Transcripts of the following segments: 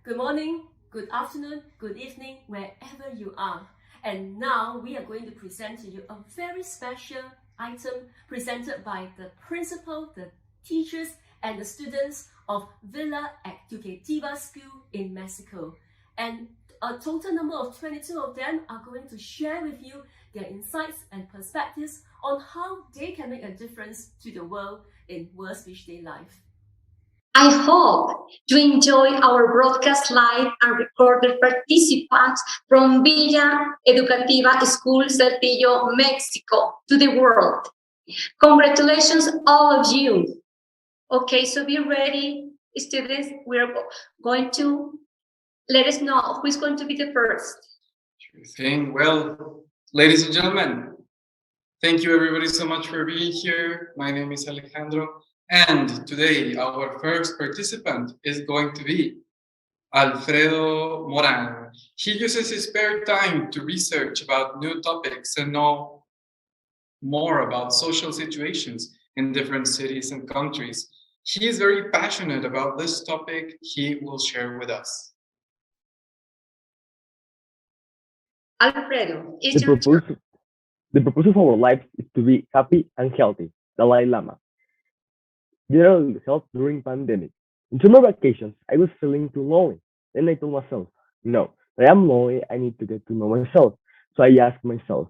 Good morning, good afternoon, good evening, wherever you are. And now we are going to present to you a very special item presented by the principal, the teachers, and the students of Villa Educativa School in Mexico. And a total number of 22 of them are going to share with you their insights and perspectives on how they can make a difference to the world in World Speech Day life. I hope you enjoy our broadcast live and recorded participants from Villa Educativa School, Saltillo, Mexico, to the world. Congratulations, all of you. Okay, so be ready, students. We're going to let us know who's going to be the first. Sure thing. Well, ladies and gentlemen, thank you everybody so much for being here. My name is Alejandro. And today, our first participant is going to be Alfredo Moran. He uses his spare time to research about new topics and know more about social situations in different cities and countries. He is very passionate about this topic he will share with us. Alfredo, The purpose of our life is to be happy and healthy. Dalai Lama. General health during pandemic. In summer vacations, I was feeling too lonely. Then I told myself, no, I am lonely. I need to get to know myself. So I asked myself,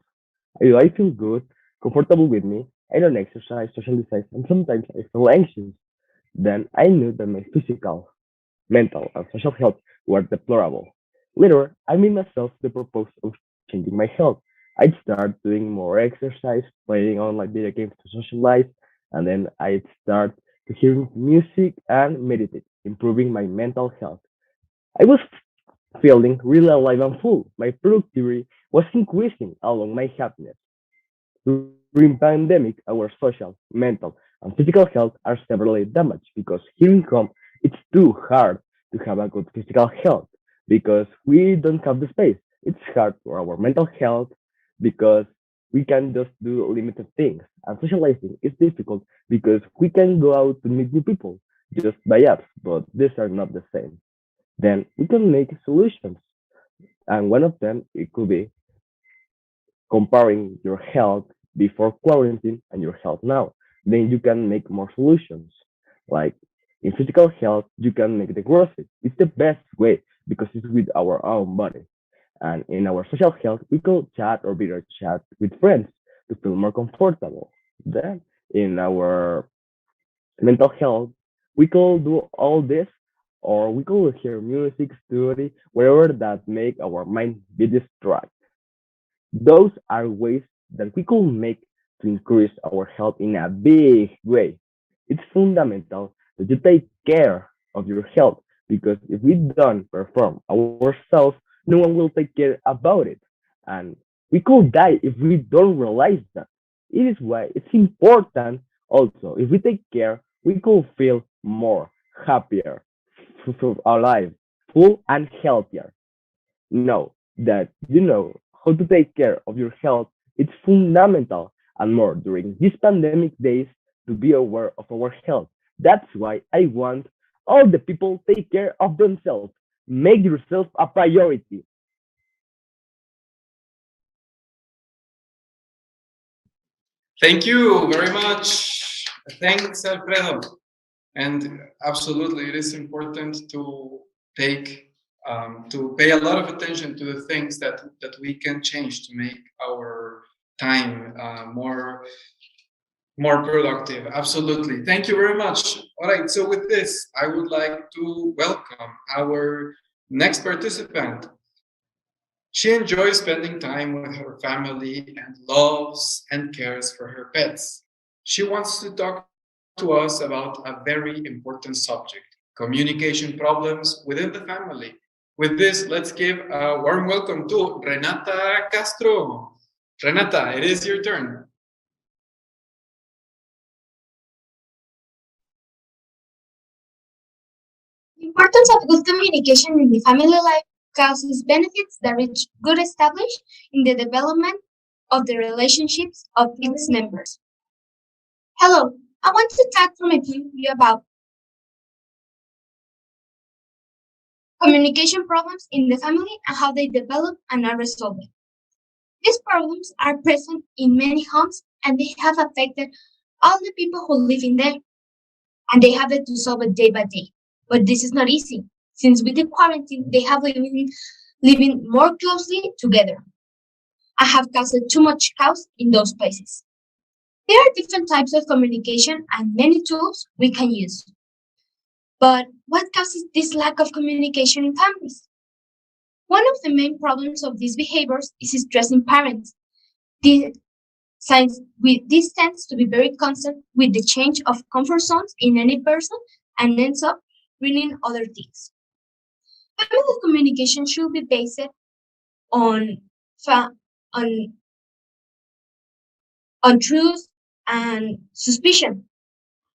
do I feel good, comfortable with me? I don't exercise, socialize, and sometimes I feel anxious. Then I knew that my physical, mental, and social health were deplorable. Later, I made myself the purpose of changing my health. I'd start doing more exercise, playing online video games to socialize, and then I'd start to hearing music and meditate, improving my mental health. I was feeling really alive and full. My productivity was increasing along my happiness. During pandemic, our social, mental, and physical health are severely damaged because here in home, it's too hard to have a good physical health because we don't have the space. It's hard for our mental health because we can just do limited things. And socializing is difficult because we can go out to meet new people just by apps, but these are not the same. Then we can make solutions. And one of them, it could be comparing your health before quarantine and your health now. Then you can make more solutions. Like in physical health, you can make the grocery. It's the best way because it's with our own body. And in our social health, we could chat or video chat with friends to feel more comfortable. Then in our mental health, we could do all this or we could hear music, study, whatever that make our mind be distracted. Those are ways that we could make to increase our health in a big way. It's fundamental that you take care of your health because if we don't perform ourselves, no one will take care about it. And we could die if we don't realize that. It is why it's important also. If we take care, we could feel more happier, alive, full and healthier. Know that you know how to take care of your health. It's fundamental and more during these pandemic days to be aware of our health. That's why I want all the people take care of themselves. Make yourself a priority. Thank you very much. Thanks, Alfredo. And absolutely, it is important to take to pay a lot of attention to the things that we can change to make our time more productive. Absolutely. Thank you very much. All right. So with this, I would like to welcome our next participant. She enjoys spending time with her family and loves and cares for her pets. She wants to talk to us about a very important subject, communication problems within the family. With this, let's give a warm welcome to Renata Castro. Renata, it is your turn. The importance of good communication in the family life causes benefits that reach good established in the development of the relationships of its members. Hello, I want to talk from my point of view communication problems in the family and how they develop and are resolved. These problems are present in many homes and they have affected all the people who live in there, and they have to solve it day by day. But this is not easy, since with the quarantine, they have living more closely together. I have caused too much chaos in those places. There are different types of communication and many tools we can use. But what causes this lack of communication in families? One of the main problems of these behaviors is stressing parents. This, this tends to be very constant with the change of comfort zones in any person and ends up ruining other things. Family communication should be based on on truth and suspicion.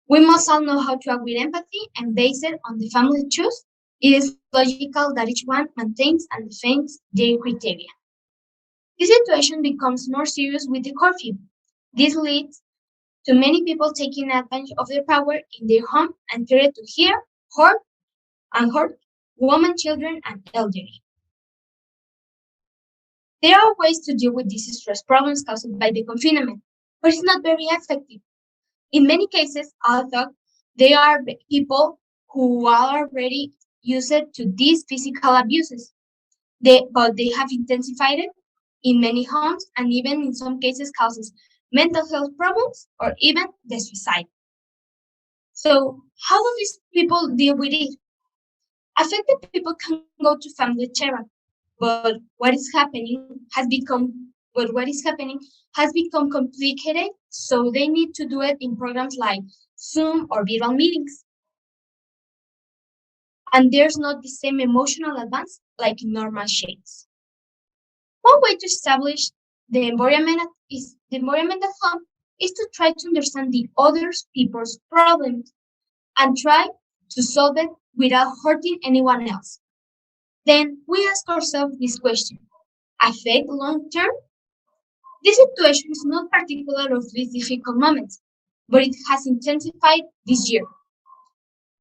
We must all know how to act with empathy and based on the family truth. It is logical that each one maintains and defends their criteria. The situation becomes more serious with the curfew. This leads to many people taking advantage of their power in their home and try to hurt women, children, and elderly. There are ways to deal with these stress problems caused by the confinement, but it's not very effective. In many cases, although there are people who are already used to these physical abuses, but they have intensified it in many homes and even in some cases causes mental health problems or even the suicide. So how do these people deal with it? Affected people can go to family therapy, but what is happening has become complicated, so they need to do it in programs like Zoom or virtual meetings. And there's not the same emotional advance like in normal shades. One way to establish the environment at home is to try to understand the other people's problems and try to solve it without hurting anyone else. Then we ask ourselves this question: affect long term? This situation is not particular of these difficult moments, but it has intensified this year.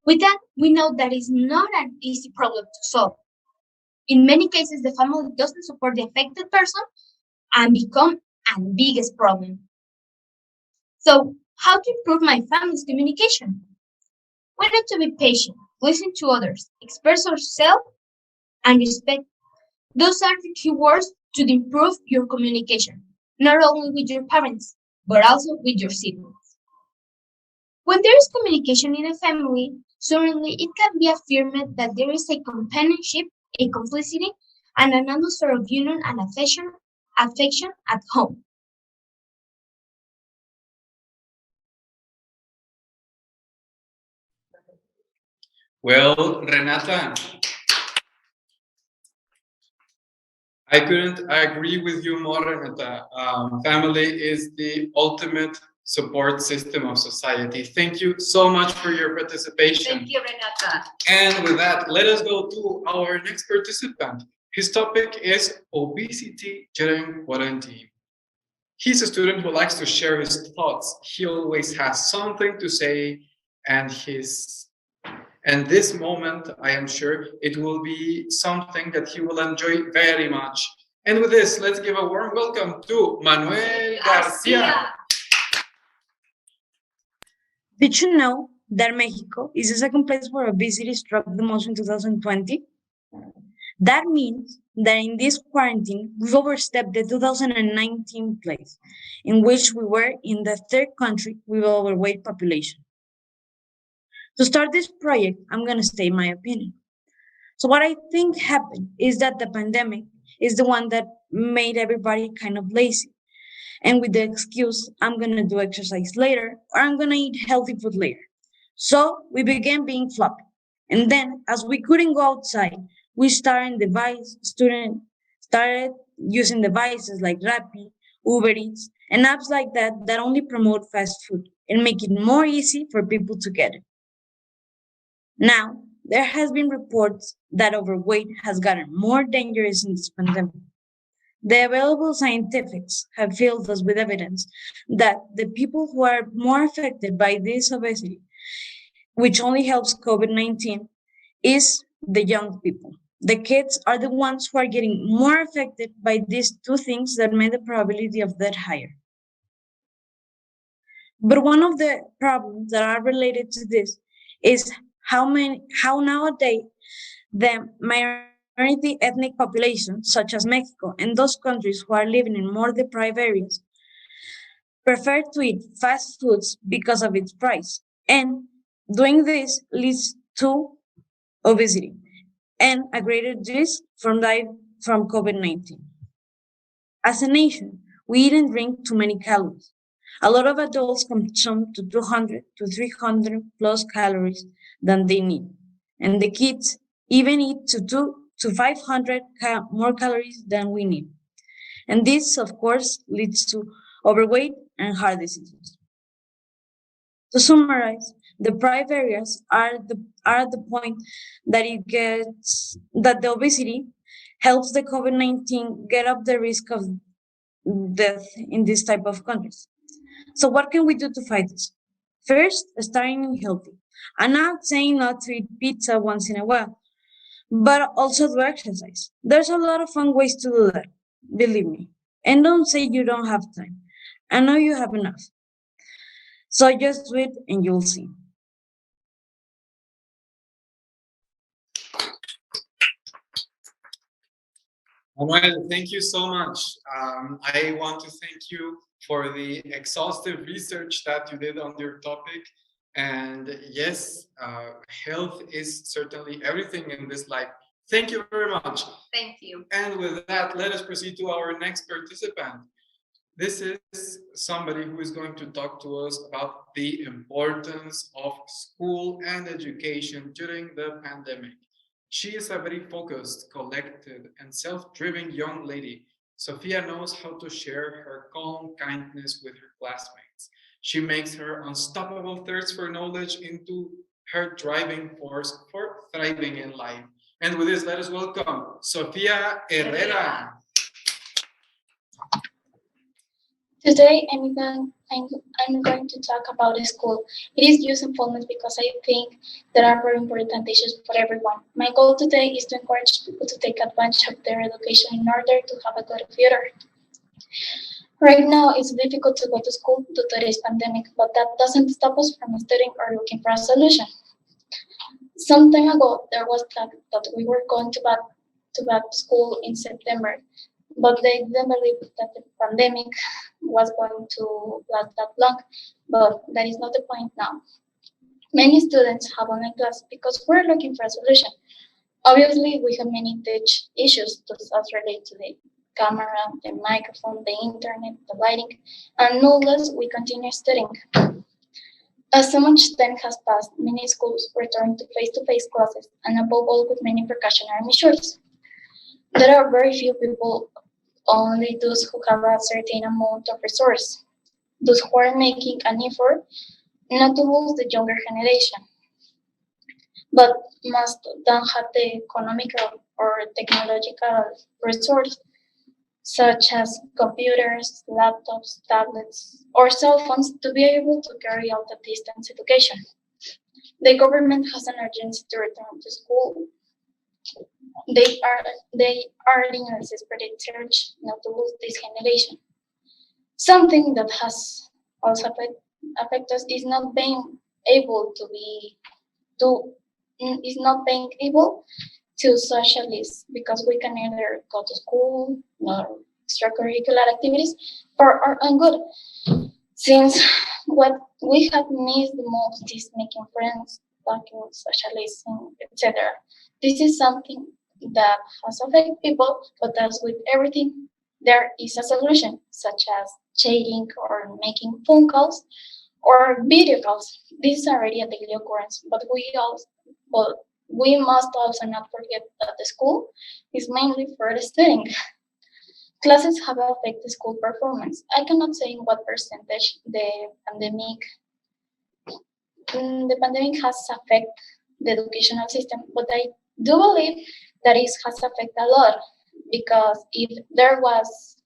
With that, we know that it's not an easy problem to solve. In many cases, the family doesn't support the affected person and become a biggest problem. So, how to improve my family's communication? We need to be patient, listen to others, express ourselves, and respect. Those are the key words to improve your communication, not only with your parents, but also with your siblings. When there is communication in a family, certainly it can be affirmed that there is a companionship, a complicity, and an atmosphere of union and affection at home. Well, Renata, I couldn't agree with you more, Renata. Family is the ultimate support system of society. Thank you so much for your participation. Thank you, Renata. And with that, let us go to our next participant. His topic is obesity during quarantine. He's a student who likes to share his thoughts. He always has something to say, and this moment, I am sure it will be something that he will enjoy very much. And with this, let's give a warm welcome to Manuel Garcia. Did you know that Mexico is the second place where obesity struck the most in 2020? That means that in this quarantine, we overstepped the 2019 place, in which we were in the third country with overweight population. To start this project, I'm going to state my opinion. So what I think happened is that the pandemic is the one that made everybody kind of lazy. And with the excuse, I'm going to do exercise later, or I'm going to eat healthy food later. So we began being floppy. And then, as we couldn't go outside, we started using devices like Rappi, Uber Eats, and apps like that that only promote fast food and make it more easy for people to get it. Now, there has been reports that overweight has gotten more dangerous in this pandemic. The available scientifics have filled us with evidence that the people who are more affected by this obesity, which only helps COVID-19, is the young people. The kids are the ones who are getting more affected by these two things that make the probability of death higher. But one of the problems that are related to this is how nowadays the minority ethnic population, such as Mexico and those countries who are living in more deprived areas, prefer to eat fast foods because of its price. And doing this leads to obesity and a greater risk from dying from COVID-19. As a nation, we eat and drink too many calories. A lot of adults consume to 200 to 300 plus calories than they need. And the kids even eat to 2 to 500 more calories than we need. And this, of course, leads to overweight and heart diseases. To summarize, the deprived areas are at the point that that the obesity helps the COVID-19 get up the risk of death in this type of countries. So what can we do to fight this? First, starting healthy. I'm not saying not to eat pizza once in a while, but also do exercise. There's a lot of fun ways to do that, believe me. And don't say you don't have time. I know you have enough. So just do it and you'll see. Manuel, thank you so much. I want to thank you for the exhaustive research that you did on your topic. And yes, health is certainly everything in this life. Thank you very much. Thank you. And with that, let us proceed to our next participant. This is somebody who is going to talk to us about the importance of school and education during the pandemic. She is a very focused, collected, and self-driven young lady. Sophia knows how to share her calm kindness with her classmates. She makes her unstoppable thirst for knowledge into her driving force for thriving in life. And with this, let us welcome Sofia Herrera. Today, I'm going to talk about school. It is used in fullness because I think there are very important issues for everyone. My goal today is to encourage people to take advantage of their education in order to have a good future. Right now, it's difficult to go to school due to this pandemic, but that doesn't stop us from studying or looking for a solution. Some time ago, there was talk that we were going to back to school in September, but they didn't believe that the pandemic was going to last that long. But that is not the point now. Many students have online class because we're looking for a solution. Obviously, we have many tech issues that relate to the camera, the microphone, the internet, the lighting, and nonetheless, we continue studying. As so much time has passed, many schools return to face-to-face classes, and above all with many precautionary measures. There are very few people, only those who have a certain amount of resource, those who are making an effort not to lose the younger generation, but must don't have the economical or technological resource, such as computers, laptops, tablets, or cell phones to be able to carry out a distance education. The government has an urgency to return to school. They are in a desperate search not to lose this generation. Something that has also affected us is not being able to socialize because we can neither go to school nor extracurricular activities for our own good. Since what we have missed the most is making friends, talking, socializing, etc. This is something that has affected people, but as with everything, there is a solution, such as chatting or making phone calls or video calls. This is already a daily occurrence, but we must also not forget that the school is mainly for the studying. Classes have affected school performance. I cannot say in what percentage the pandemic has affected the educational system, but I do believe that it has affected a lot, because if there was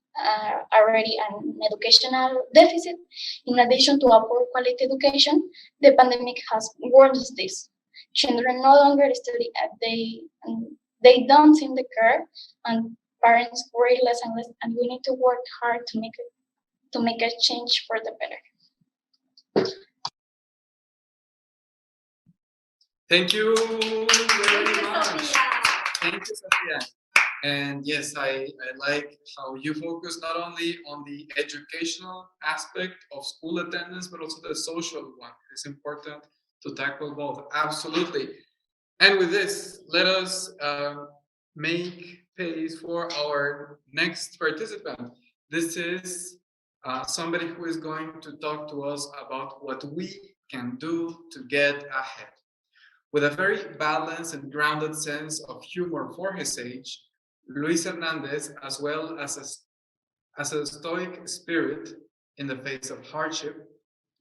already an educational deficit, in addition to a poor quality education, the pandemic has worsened this. Children no longer study at they don't seem to care, and parents worry less and less. And we need to work hard to make a change for the better. Thank you very Thank you, much. Sophia. Thank you, Sophia. And yes, I like how you focus not only on the educational aspect of school attendance, but also the social one. It's important to tackle both. Absolutely. And with this, let us make pace for our next participant. This is somebody who is going to talk to us about what we can do to get ahead. With a very balanced and grounded sense of humor for his age, Luis Hernandez, as well as a stoic spirit in the face of hardship,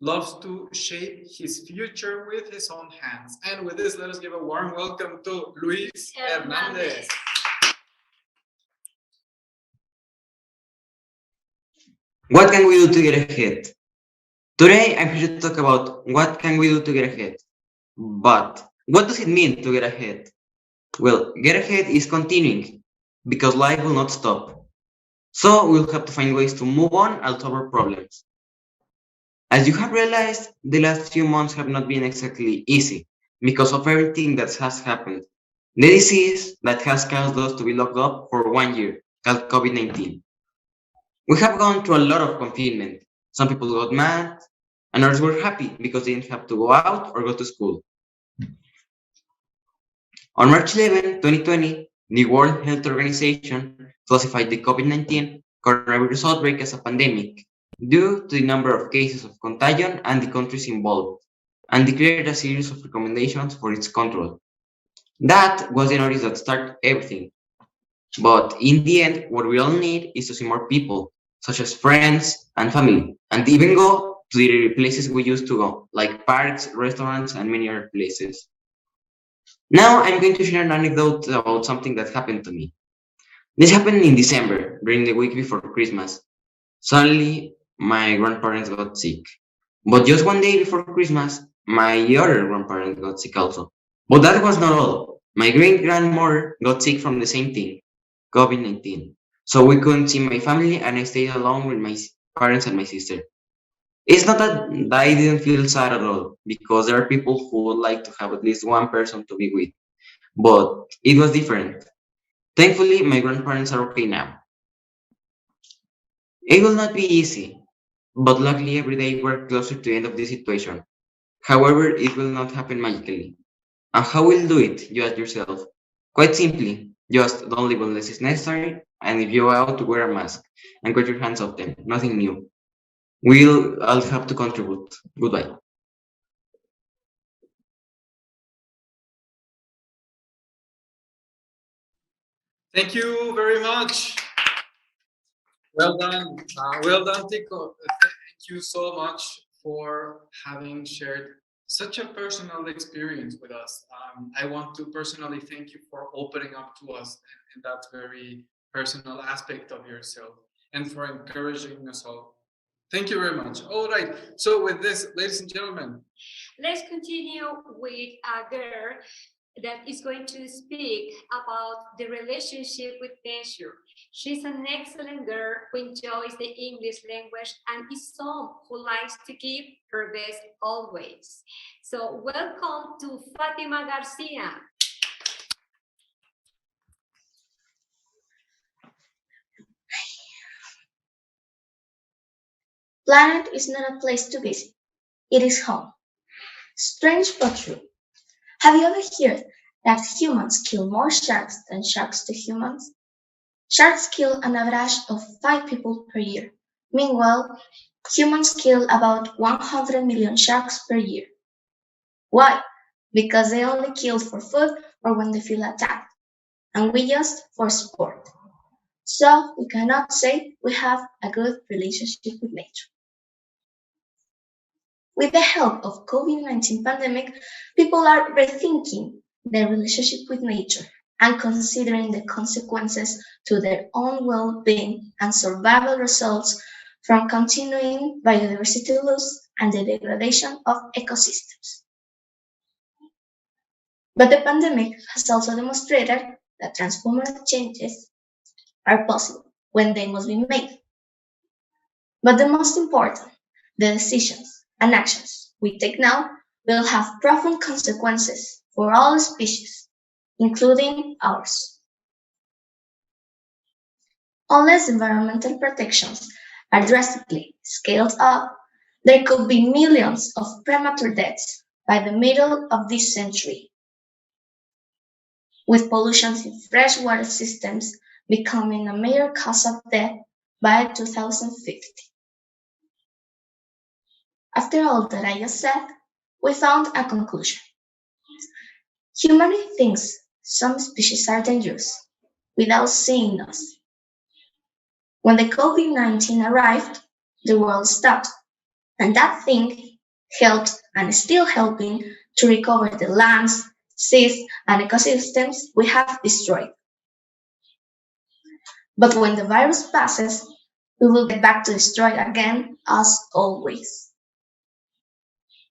loves to shape his future with his own hands. And with this, let us give a warm welcome to Luis Hernandez. What can we do to get ahead? Today, I'm here to talk about what can we do to get ahead. But what does it mean to get ahead? Well, get ahead is continuing, because life will not stop. So we'll have to find ways to move on and solve our problems. As you have realized, the last few months have not been exactly easy because of everything that has happened. The disease that has caused us to be locked up for 1 year, called COVID-19. We have gone through a lot of confinement. Some people got mad, and others were happy because they didn't have to go out or go to school. On March 11, 2020, the World Health Organization classified the COVID-19 coronavirus outbreak as a pandemic due to the number of cases of contagion and the countries involved, and declared a series of recommendations for its control. That was the notice that started everything. But in the end, what we all need is to see more people, such as friends and family, and even go to the places we used to go, like parks, restaurants, and many other places. Now I'm going to share an anecdote about something that happened to me. This happened in December, during the week before Christmas. Suddenly, my grandparents got sick. But just 1 day before Christmas, my other grandparent got sick also. But that was not all. My great grandmother got sick from the same thing, COVID-19. So we couldn't see my family, and I stayed alone with my parents and my sister. It's not that I didn't feel sad at all, because there are people who would like to have at least one person to be with. But it was different. Thankfully, my grandparents are okay now. It will not be easy, but luckily every day we're closer to the end of this situation. However, it will not happen magically. And how will you do it? You ask yourself. Quite simply, just don't live unless it's necessary, and if you go out, wear a mask and get your hands off them. Nothing new. We'll all have to contribute. Goodbye. Thank you very much. Well done, Tico. Thank you so much for having shared such a personal experience with us. I want to personally thank you for opening up to us in that very personal aspect of yourself, and for encouraging us all. Thank you very much. All right. So with this, ladies and gentlemen, Let's continue with a girl that is going to speak about the relationship with nature. She's an excellent girl who enjoys the English language and is someone who likes to give her best always. So welcome to Fatima Garcia. Planet is not a place to visit. It is home. Strange but true. Have you ever heard that humans kill more sharks than sharks to humans? Sharks kill an average of 5 people per year. Meanwhile, humans kill about 100 million sharks per year. Why? Because they only kill for food or when they feel attacked, and we just for sport. So we cannot say we have a good relationship with nature. With the help of COVID-19 pandemic, people are rethinking their relationship with nature and considering the consequences to their own well-being and survival results from continuing biodiversity loss and the degradation of ecosystems. But the pandemic has also demonstrated that transformative changes are possible when they must be made. But the most important, the decisions and actions we take now will have profound consequences for all species, including ours. Unless environmental protections are drastically scaled up, there could be millions of premature deaths by the middle of this century, with pollution in freshwater systems becoming a major cause of death by 2050. After all that I just said, we found a conclusion. Humanity thinks some species are dangerous without seeing us. When the COVID-19 arrived, the world stopped, and that thing helped and is still helping to recover the lands, seas, and ecosystems we have destroyed. But when the virus passes, we will get back to destroy again as always.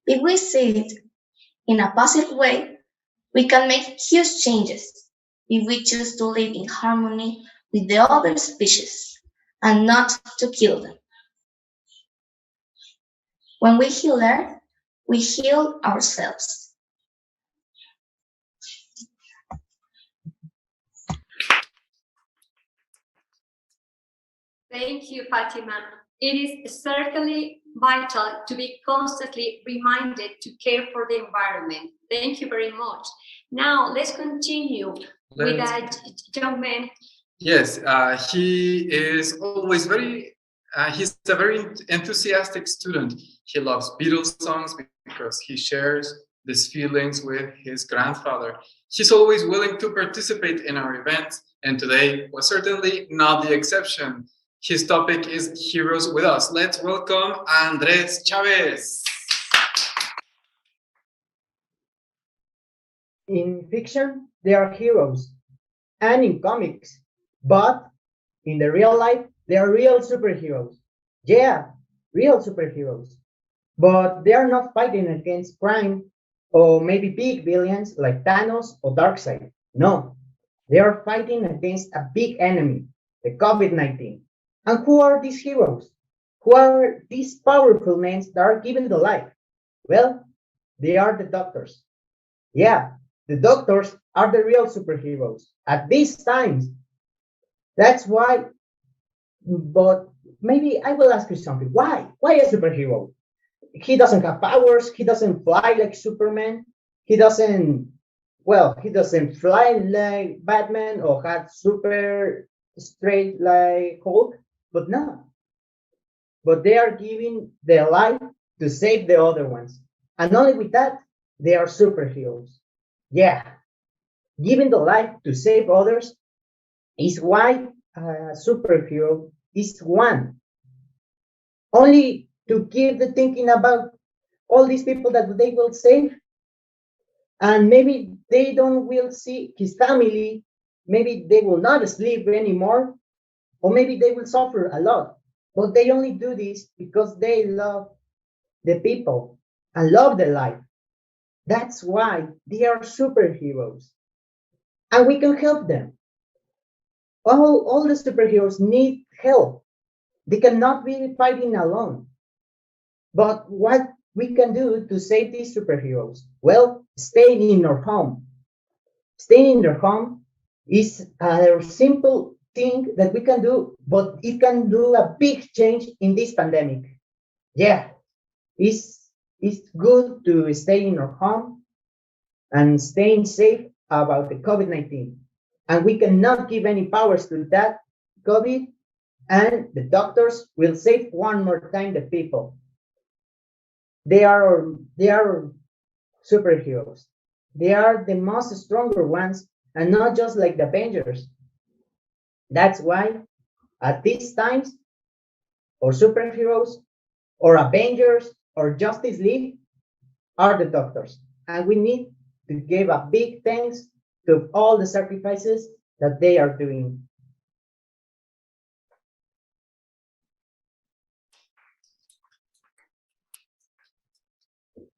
If we see it in a positive way, we can make huge changes if we choose to live in harmony with the other species and not to kill them. When we heal Earth, we heal ourselves. Thank you, Fatima. It is certainly vital to be constantly reminded to care for the environment. Thank you very much. Now, let's continue with that young man. Yes, he is always he's a very enthusiastic student. He loves Beatles songs because he shares these feelings with his grandfather. He's always willing to participate in our events, and today was certainly not the exception. His topic is Heroes with Us. Let's welcome Andres Chavez. In fiction, they are heroes, and in comics, but in the real life, they are real superheroes. Yeah, real superheroes. But they are not fighting against crime or maybe big villains like Thanos or Darkseid. No, they are fighting against a big enemy, the COVID-19. And who are these heroes? Who are these powerful men that are given the life? Well, they are the doctors. Yeah, the doctors are the real superheroes at these times. That's why, but maybe I will ask you something. Why? Why a superhero? He doesn't have powers. He doesn't fly like Superman. He doesn't, well, he doesn't fly like Batman or have super straight like Hulk. But no. But they are giving their life to save the other ones. And only with that, they are superheroes. Yeah. Giving the life to save others is why a superhero is one. Only to keep the thinking about all these people that they will save, and maybe they don't will see his family, maybe they will not sleep anymore, or maybe they will suffer a lot. But they only do this because they love the people and love the life. That's why they are superheroes. And we can help them. All the superheroes need help. They cannot be fighting alone. But what we can do to save these superheroes? Well, staying in our home. Staying in their home is a simple thing that we can do, but it can do a big change in this pandemic. Yeah, it's good to stay in our home and staying safe about the COVID-19. And we cannot give any powers to that COVID, and the doctors will save one more time the people. They are superheroes. They are the most stronger ones, and not just like the Avengers. That's why at these times, or superheroes, or Avengers, or Justice League are the doctors. And we need to give a big thanks to all the sacrifices that they are doing.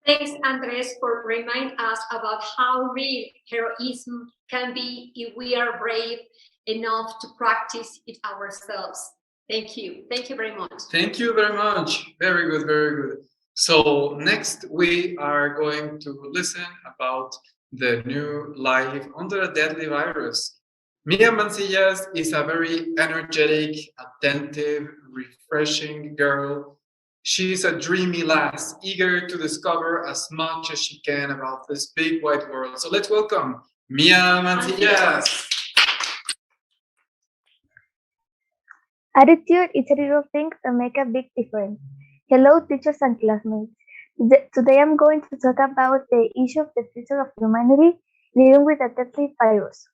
Thanks, Andres, for reminding us about how real heroism can be if we are brave enough to practice it ourselves. Thank you. Thank you very much. Thank you very much. Very good, very good. So next we are going to listen about the new life under a deadly virus. Mia Mancillas is a very energetic, attentive, refreshing girl. She's a dreamy lass, eager to discover as much as she can about this big wide world. So let's welcome Mia Mancillas. Attitude is a little thing that make a big difference. Hello, teachers and classmates. Today I'm going to talk about the issue of the future of humanity dealing with a deadly virus.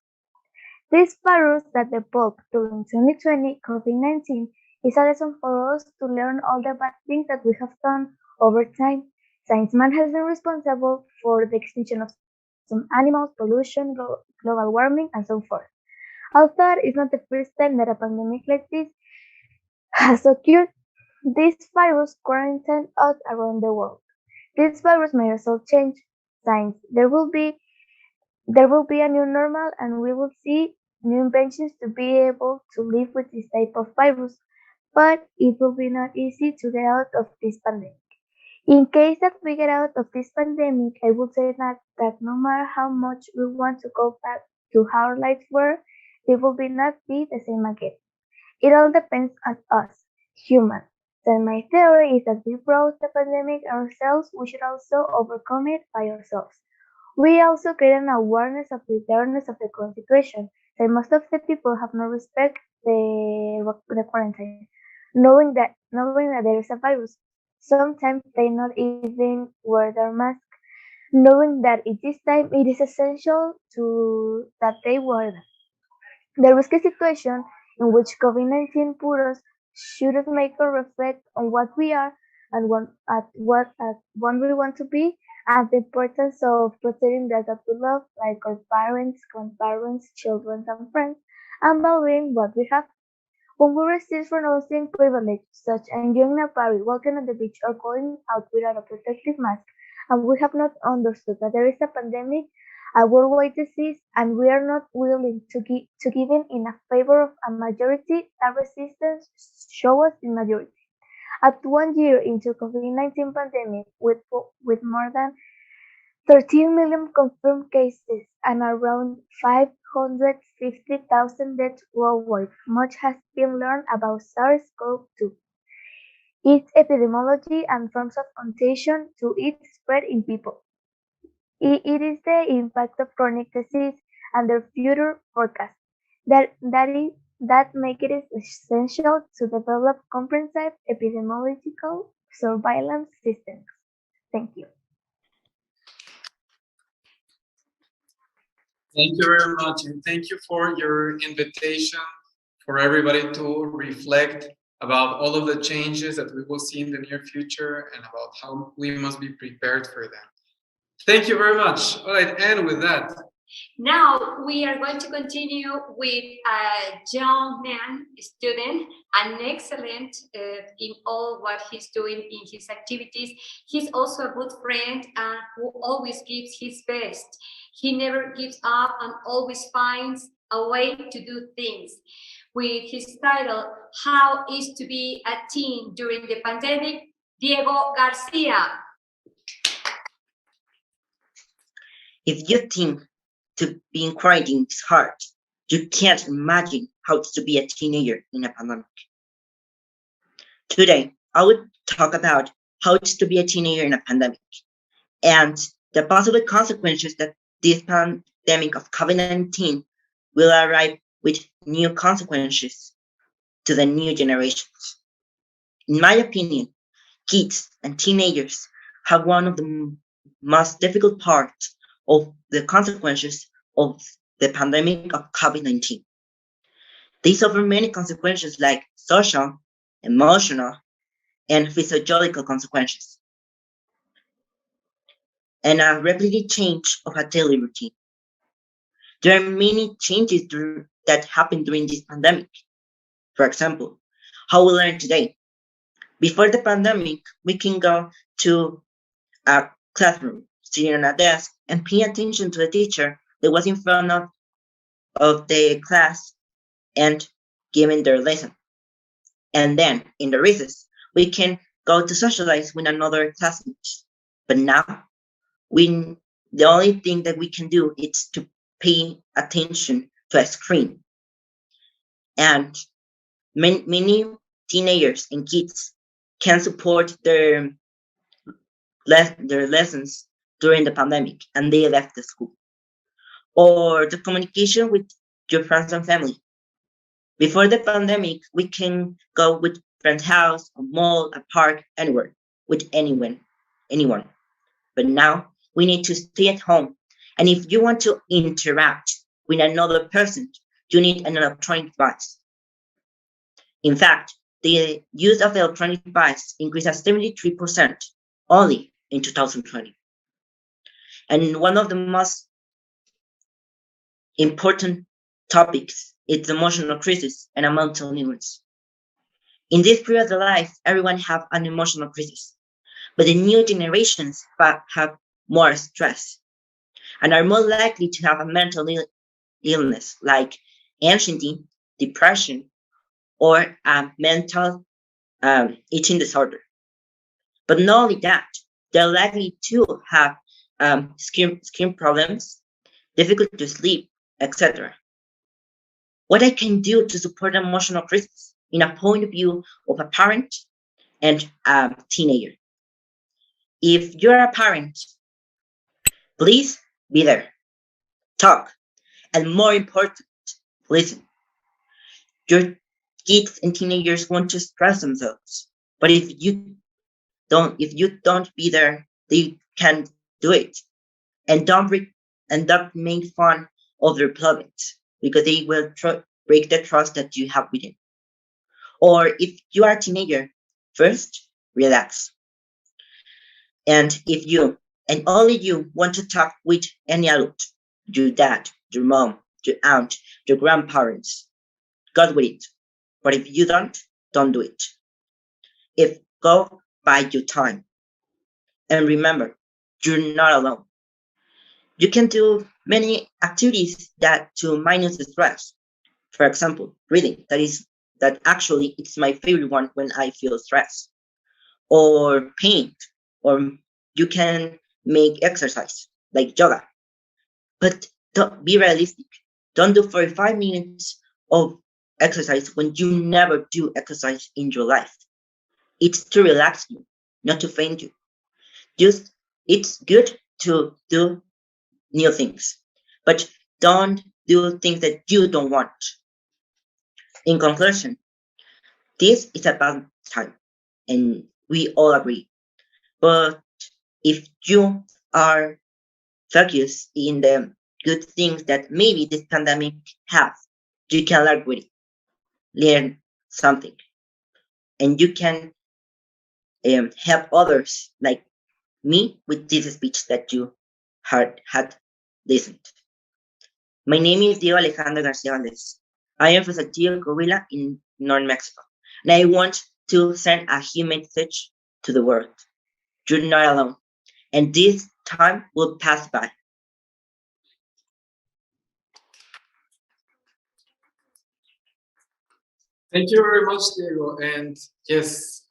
This virus that evolved during 2020, COVID-19, is a lesson for us to learn all the bad things that we have done over time. Science man has been responsible for the extinction of some animals, pollution, global warming, and so forth. Although it's not the first time that a pandemic like this has occurred, this virus quarantined us around the world. This virus may also change science. There will be a new normal, and we will see new inventions to be able to live with this type of virus. But it will be not easy to get out of this pandemic. In case that we get out of this pandemic, I would say that no matter how much we want to go back to how our lives were, they will not be the same again. It all depends on us, humans. Then my theory is that we brought the pandemic ourselves, we should also overcome it by ourselves. We also create an awareness of the fairness of the current situation, that most of the people have no respect the quarantine, knowing that there is a virus. Sometimes they not even wear their mask, knowing that at this time it is essential to that they wear them. The risky situation in which COVID-19 put us should make us reflect on what we are and what we want to be, and the importance of protecting those that we love, like our parents, grandparents, children, and friends, and valuing what we have. When we resist renouncing privilege, such as enjoying a party, walking on the beach, or going out without a protective mask, and we have not understood that there is a pandemic, a worldwide disease, and we are not willing to give in favor of a majority, that resistance shows us in majority. At 1 year into COVID-19 pandemic, with more than 13 million confirmed cases and around 550,000 deaths worldwide, much has been learned about SARS-CoV-2, its epidemiology and forms of contagion to its spread in people. It is the impact of chronic disease and their future forecast that make it essential to develop comprehensive epidemiological surveillance systems. Thank you. Thank you very much, and thank you for your invitation for everybody to reflect about all of the changes that we will see in the near future and about how we must be prepared for them. Thank you very much. All right, and with that, now we are going to continue with a young man, student, and excellent in all what he's doing in his activities. He's also a good friend and who always gives his best. He never gives up and always finds a way to do things. With his title, How is to be a Teen During the Pandemic, Diego Garcia. If you think to be in quarantine is hard, you can't imagine how it's to be a teenager in a pandemic. Today, I would talk about how it's to be a teenager in a pandemic and the possible consequences that this pandemic of COVID-19 will arrive with new consequences to the new generations. In my opinion, kids and teenagers have one of the most difficult parts of the consequences of the pandemic of COVID-19. They suffer many consequences like social, emotional, and physiological consequences, and a rapid change of a daily routine. There are many changes that happen during this pandemic. For example, how we learn today. Before the pandemic, we can go to a classroom, sitting on a desk and paying attention to the teacher that was in front of the class and giving their lesson. And then in the recess, we can go to socialize with another classmates. But now, the only thing that we can do is to pay attention to a screen. And many teenagers and kids can support their lessons during the pandemic and they left the school. Or the communication with your friends and family. Before the pandemic, we can go with friend's house, a mall, a park, anywhere, with anyone. But now we need to stay at home. And if you want to interact with another person, you need an electronic device. In fact, the use of electronic device increased at 73% only in 2020. And one of the most important topics is emotional crisis and a mental illness. In this period of life, everyone have an emotional crisis, but the new generations have more stress and are more likely to have a mental illness like anxiety, depression, or a mental eating disorder. But not only that, they're likely to have skin problems, difficult to sleep, etc. What I can do to support emotional crisis in a point of view of a parent and a teenager. If you're a parent, please be there, talk, and more important, listen. Your kids and teenagers want to express themselves, but if you don't be there, they can't do it. And don't make fun of their problems because they will break the trust that you have with them. Or if you are a teenager, first relax. And if you and only you want to talk with any adult, your dad, your mom, your aunt, your grandparents, go with it. But if you don't do it. If go by your time. And remember, you're not alone. You can do many activities that to minus the stress. For example, reading. That actually it's my favorite one when I feel stressed. Or paint. Or you can make exercise like yoga. But don't be realistic. Don't do 45 minutes of exercise when you never do exercise in your life. It's to relax you, not to faint you. It's good to do new things, but don't do things that you don't want. In conclusion, this is a bad time, and we all agree. But if you are focused in the good things that maybe this pandemic has, you can learn something, and you can help others like me with this speech that you had listened. My name is Diego Alejandro Garcia Valdez. I am from Saltillo, Coahuila in North Mexico, and I want to send a human message to the world. You're not alone, and this time will pass by. Thank you very much, Diego. And yes,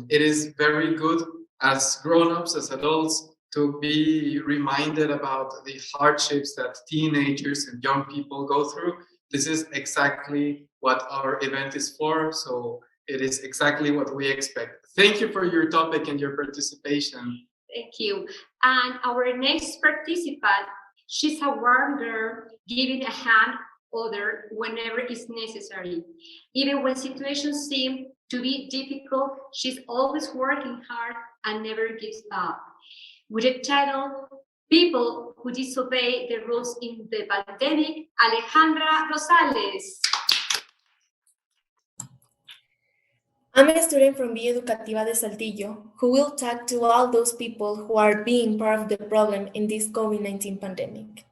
it is very good as grown-ups, as adults, to be reminded about the hardships that teenagers and young people go through. This is exactly what our event is for, so it is exactly what we expect. Thank you for your topic and your participation. Thank you. And our next participant, she's a warm girl, giving a hand other whenever it's necessary. Even when situations seem to be difficult, she's always working hard and never gives up. With the title, People Who Disobey the Rules in the Pandemic, Alejandra Rosales. I'm a student from Educativa de Saltillo who will talk to all those people who are being part of the problem in this COVID-19 pandemic.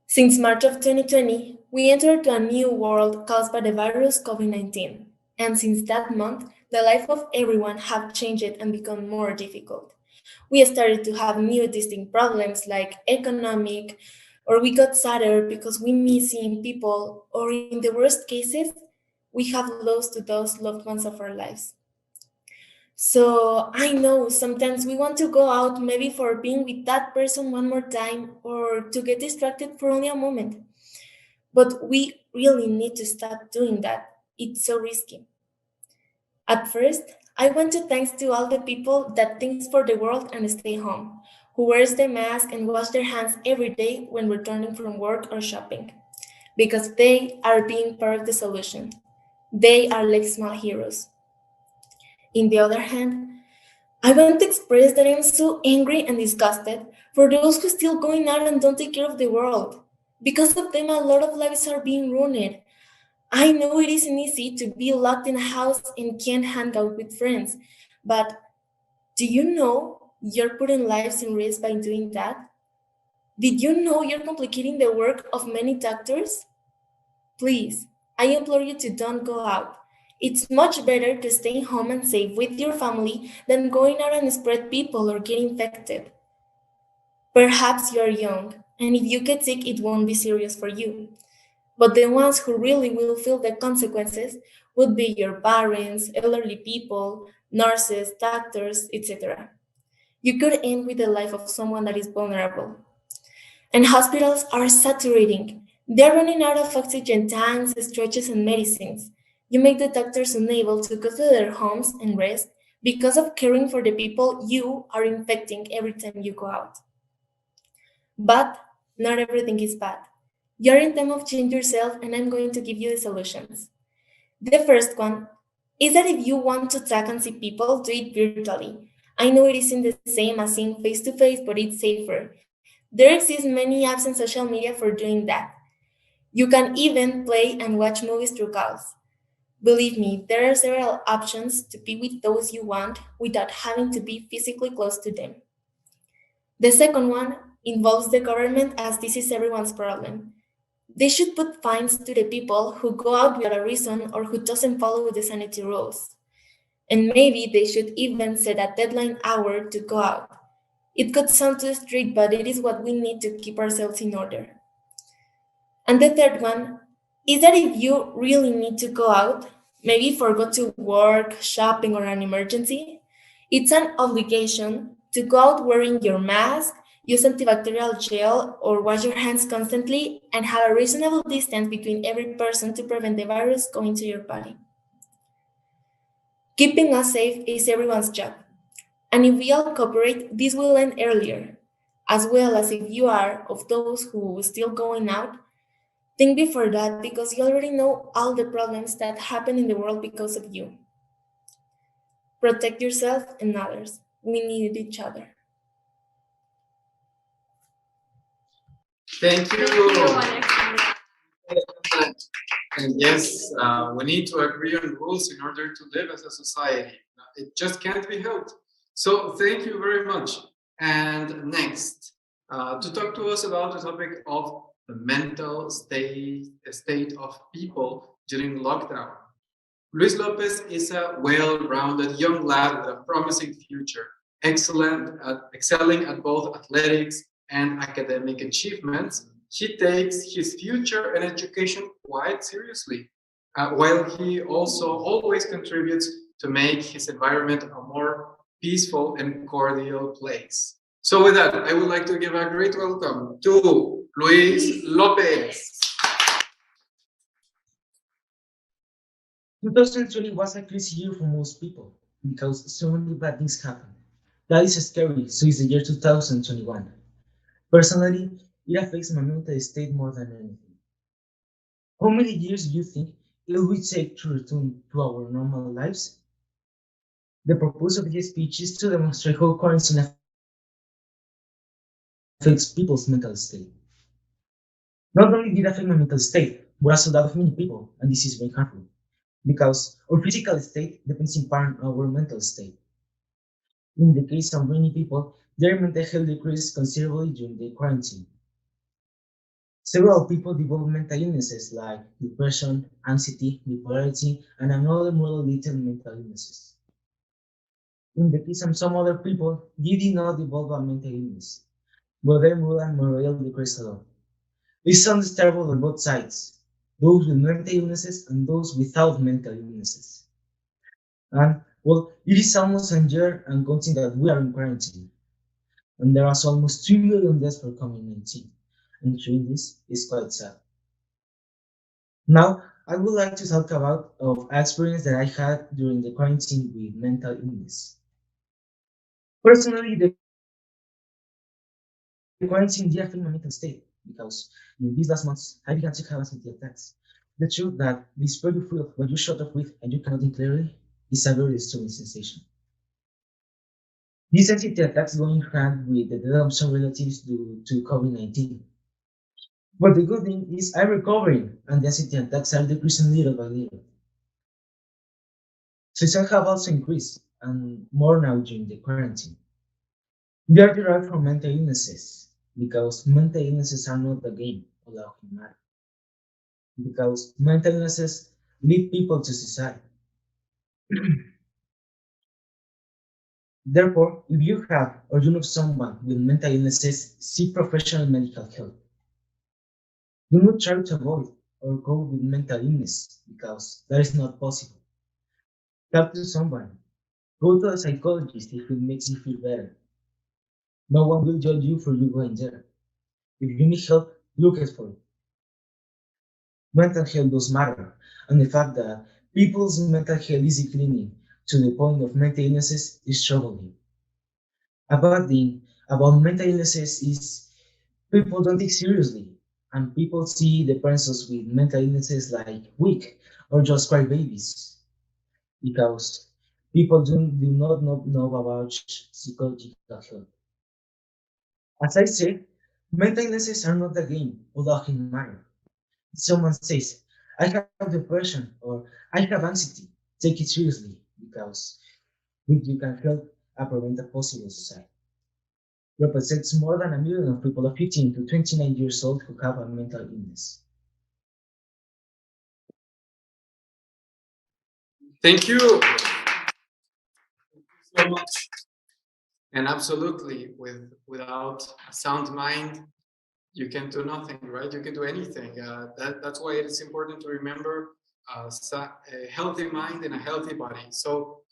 Since March of 2020, we entered a new world caused by the virus COVID-19, and since that month, the life of everyone have changed and become more difficult. We started to have new distinct problems like economic, or we got sadder because we miss seeing people, or in the worst cases, we have lost to those loved ones of our lives. So I know sometimes we want to go out maybe for being with that person one more time or to get distracted for only a moment. But we really need to stop doing that. It's so risky. At first, I want to thanks to all the people that thinks for the world and stay home, who wears the mask and wash their hands every day when returning from work or shopping, because they are being part of the solution. They are like small heroes. In the other hand, I want to express that I'm so angry and disgusted for those who still going out and don't take care of the world. Because of them, a lot of lives are being ruined. I know it isn't easy to be locked in a house and can't hang out with friends, but do you know you're putting lives in risk by doing that? Did you know you're complicating the work of many doctors? Please, I implore you to don't go out. It's much better to stay home and safe with your family than going out and spread people or get infected. Perhaps you're young, and if you get sick, it won't be serious for you. But the ones who really will feel the consequences would be your parents, elderly people, nurses, doctors, etc. You could end with the life of someone that is vulnerable. And hospitals are saturating. They're running out of oxygen tanks, stretchers, and medicines. You make the doctors unable to go to their homes and rest because of caring for the people you are infecting every time you go out. But not everything is bad. You're in time of change yourself, and I'm going to give you the solutions. The first one is that if you want to track and see people, do it virtually. I know it isn't the same as seeing face to face, but it's safer. There exist many apps and social media for doing that. You can even play and watch movies through calls. Believe me, there are several options to be with those you want without having to be physically close to them. The second one involves the government, as this is everyone's problem. They should put fines to the people who go out without a reason or who doesn't follow the sanitary rules. And maybe they should even set a deadline hour to go out. It could sound too strict, but it is what we need to keep ourselves in order. And the third one is that if you really need to go out, maybe for go to work, shopping, or an emergency, it's an obligation to go out wearing your mask, use antibacterial gel, or wash your hands constantly, and have a reasonable distance between every person to prevent the virus going to your body. Keeping us safe is everyone's job. And if we all cooperate, this will end earlier. As well as if you are of those who are still going out, think before that because you already know all the problems that happen in the world because of you. Protect yourself and others. We need each other. Thank you. Thank you, Alexandra. And yes, we need to agree on rules in order to live as a society. It just can't be helped. So thank you very much. And next, to talk to us about the topic of the mental state of people during lockdown. Luis Lopez is a well-rounded young lad with a promising future, excelling at both athletics and academic achievements. He takes his future and education quite seriously, while he also always contributes to make his environment a more peaceful and cordial place. So with that, I would like to give a great welcome to Luis Lopez. 2020 was a crazy year for most people because so many bad things happened. That is scary, so it's the year 2021. Personally, it affects my mental state more than anything. How many years do you think it will take to return to our normal lives? The purpose of this speech is to demonstrate how quarantine affects people's mental state. Not only did it affect my mental state, but also that of many people, and this is very harmful, because our physical state depends in part on our mental state. In the case of many people, their mental health decreased considerably during the quarantine. Several people develop mental illnesses like depression, anxiety, bipolarity, and another more little mental illnesses. In the case of some other people, they did not develop a mental illness, but their mood and morale decreased a lot. It's understandable on both sides, those with mental illnesses and those without mental illnesses. And well, it is almost a year and counting that we are in quarantine, and there are almost 3 million deaths for COVID-19, and hearing this is quite sad. Now, I would like to talk about of experience that I had during the quarantine with mental illness. Personally, the quarantine did affect my mental state because in these last months I began to have anxiety attacks. The truth that despite you feel of what you shut up with and you cannot think clearly is a very disturbing sensation. These anxiety attacks go in hand with the death of some relatives due to COVID-19. But the good thing is I'm recovering and the anxiety attacks are decreasing little by little. Suicide have also increased and more now during the quarantine. They are derived from mental illnesses because mental illnesses are not a game or a matter. Because mental illnesses lead people to suicide. Therefore, if you have or you know someone with mental illnesses, seek professional medical help. Do not try to avoid or go with mental illness because that is not possible. Talk to someone. Go to a psychologist if it makes you feel better. No one will judge you for you going there. If you need help, look it for it. Mental health does matter, and the fact that people's mental health is declining to the point of mental illnesses is troubling. A bad thing about mental illnesses is people don't take seriously, and people see the persons with mental illnesses like weak or just crybabies because people do not know about psychological health. As I said, mental illnesses are not a game or laughing matter. If someone says, I have depression or I have anxiety, take it seriously because with you can help and prevent a possible suicide. Represents more than 1 million of people of 15 to 29 years old who have a mental illness. Thank you so much. And absolutely, without a sound mind, you can do nothing, right? You can do anything. That's why it is important to remember a healthy mind and a healthy body. So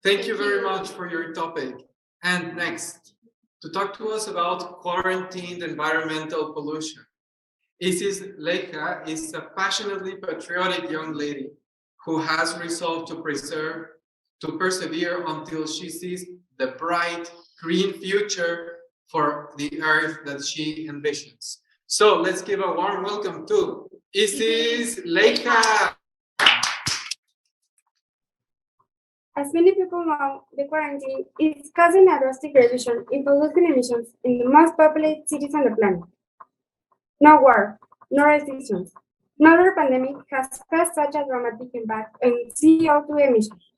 thank you very much for your topic. And next, to talk to us about quarantined environmental pollution. Isis Leija is a passionately patriotic young lady who has resolved to persevere until she sees the bright green future for the earth that she envisions. So let's give a warm welcome to Isis Leija. As many people know, the quarantine is causing a drastic reduction in pollution emissions in the most populated cities on the planet. No war, no restrictions. No other pandemic has caused such a dramatic impact on CO2 emissions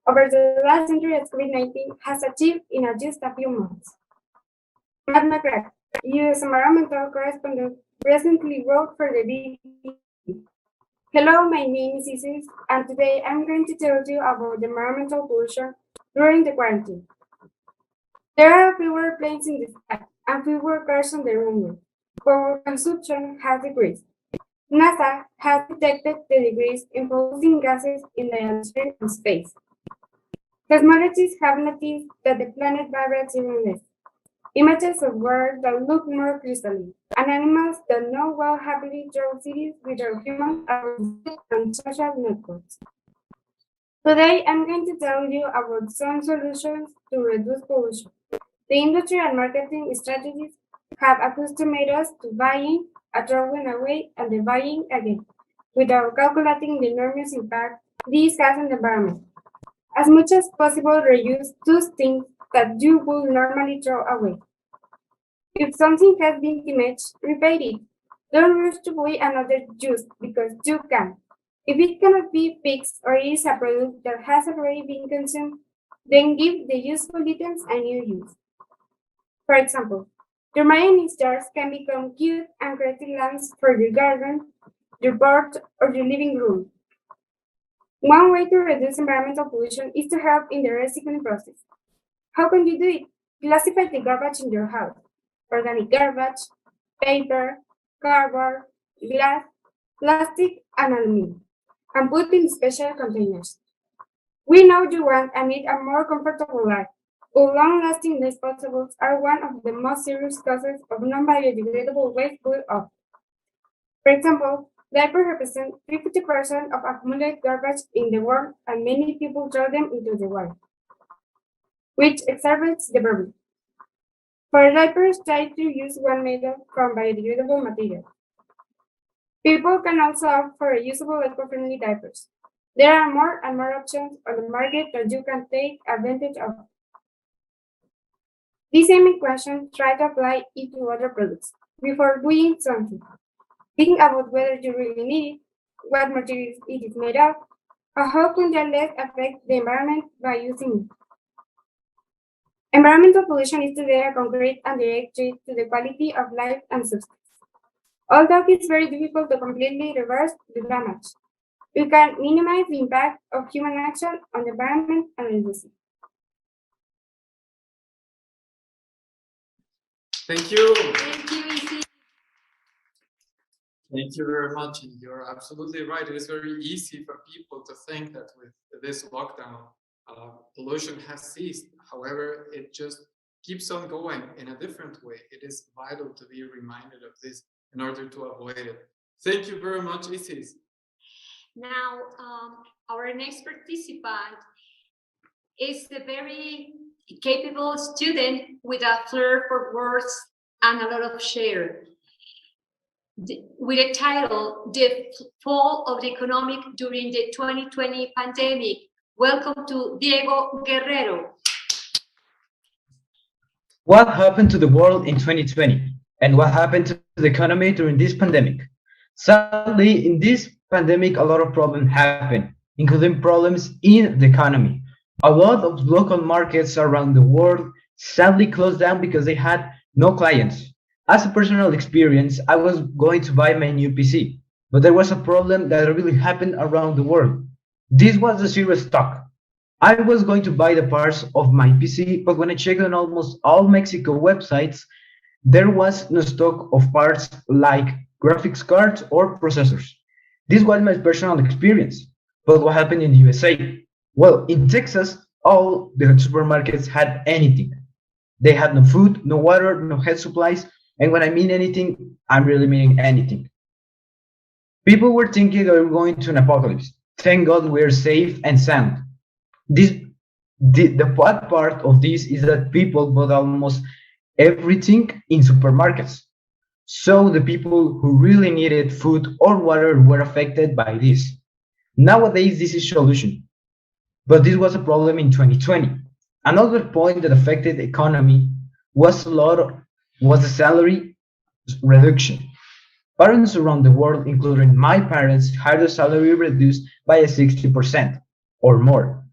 over the last century as COVID-19 has achieved in just a few months. Matt McGrath, U.S. environmental correspondent, recently wrote for the BBC. Hello, my name is Isis, and today I'm going to tell you about the environmental pollution during the quarantine. There are fewer planes in the sky and fewer cars on the runway. Power consumption has decreased. NASA has detected the decrease in polluting gases in the atmosphere and space. Cosmologists have noticed that the planet vibrates even less. Images of worlds that look more crystalline, and animals that know well happily through cities without humans are on social networks. Today, I'm going to tell you about some solutions to reduce pollution. The industry and marketing strategies have accustomed us to buying, throwing away, and then buying again, without calculating the enormous impact this has on the environment. As much as possible, reuse those things that you would normally throw away. If something has been damaged, repair it. Don't rush to buy another just because you can. If it cannot be fixed or is a product that has already been consumed, then give the useful items a new use. For example, your mayonnaise jars can become cute and creative lamps for your garden, your porch, or your living room. One way to reduce environmental pollution is to help in the recycling process. How can you do it? Classify the garbage in your house. Organic garbage, paper, cardboard, glass, plastic, and aluminum, and put in special containers. We know you want and need a more comfortable life, but long-lasting disposables are one of the most serious causes of non-biodegradable waste built up. For example, diapers represent 50% of accumulated garbage in the world, and many people throw them into the water, which exacerbates the problem. For diapers, try to use one made from biodegradable material. People can also opt for reusable eco-friendly diapers. There are more and more options on the market that you can take advantage of. This same equation, try to apply it to other products. Before doing something, think about whether you really need it, what materials it is made of, or how can you less affect the environment by using it. Environmental pollution is today a concrete and direct threat to the quality of life and substance. Although it's very difficult to completely reverse the damage, we can minimize the impact of human action on the environment and reduce it. Thank you. Thank you, Izzy. Thank you very much. And you're absolutely right. It is very easy for people to think that with this lockdown, pollution has ceased. However, it just keeps on going in a different way. It is vital to be reminded of this in order to avoid it. Thank you very much, Isis. Now, our next participant is a very capable student with a flair for words and a lot of share. With a title, The Fall of the Economic During the 2020 Pandemic. Welcome to Diego Guerrero. What happened to the world in 2020? And what happened to the economy during this pandemic? Sadly, in this pandemic, a lot of problems happened, including problems in the economy. A lot of local markets around the world sadly closed down because they had no clients. As a personal experience, I was going to buy my new PC, but there was a problem that really happened around the world. This was the zero stock. I was going to buy the parts of my PC, but when I checked on almost all Mexico websites, there was no stock of parts like graphics cards or processors. This was my personal experience. But what happened in the USA? Well, in Texas, all the supermarkets had anything. They had no food, no water, no health supplies, and when I mean anything, I'm really meaning anything. People were thinking they were going to an apocalypse. Thank God we're safe and sound. The bad part of this is that people bought almost everything in supermarkets. So the people who really needed food or water were affected by this. Nowadays, this is solution. But this was a problem in 2020. Another point that affected the economy was the salary reduction. Parents around the world, including my parents, had their salary reduced by 60% or more.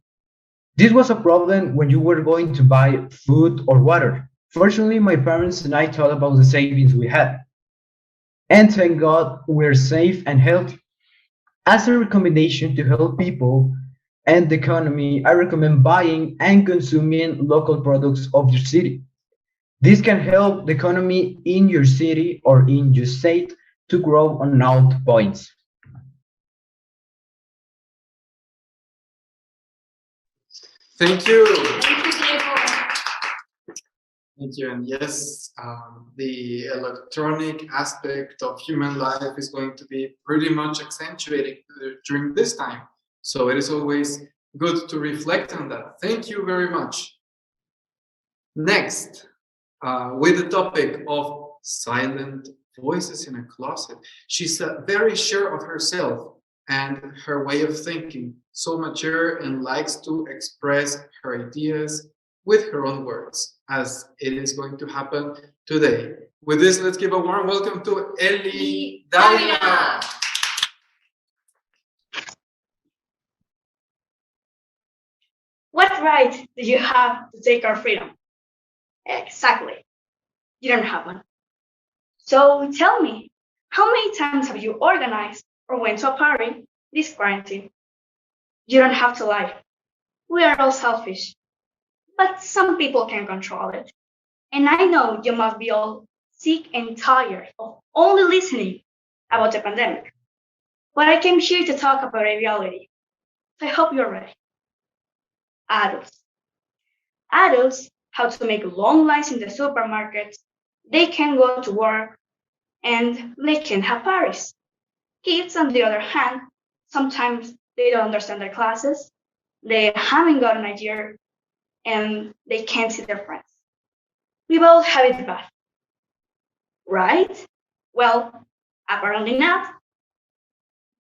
This was a problem when you were going to buy food or water. Fortunately, my parents and I thought about the savings we had. And thank God we're safe and healthy. As a recommendation to help people and the economy, I recommend buying and consuming local products of your city. This can help the economy in your city or in your state to grow on all points. Thank you. Thank you, Diego. Thank you. And yes, the electronic aspect of human life is going to be pretty much accentuated during this time. So it is always good to reflect on that. Thank you very much. Next, with the topic of silent voices in a closet. She's very sure of herself and her way of thinking, so mature and likes to express her ideas with her own words, as it is going to happen today. With this, let's give a warm welcome to Eli Davila. What right do you have to take our freedom? Exactly. You don't have one. So tell me, how many times have you organized or went to a party this quarantine? You don't have to lie. We are all selfish. but some people can control it. And I know you must be all sick and tired of only listening about the pandemic. But I came here to talk about a reality. So I hope you're ready. Adults. Adults have to make long lines in the supermarkets. They can go to work and they can have parties. Kids, on the other hand, sometimes they don't understand their classes, they haven't got an idea, and they can't see their friends. We both have it bad, right? Well, apparently not.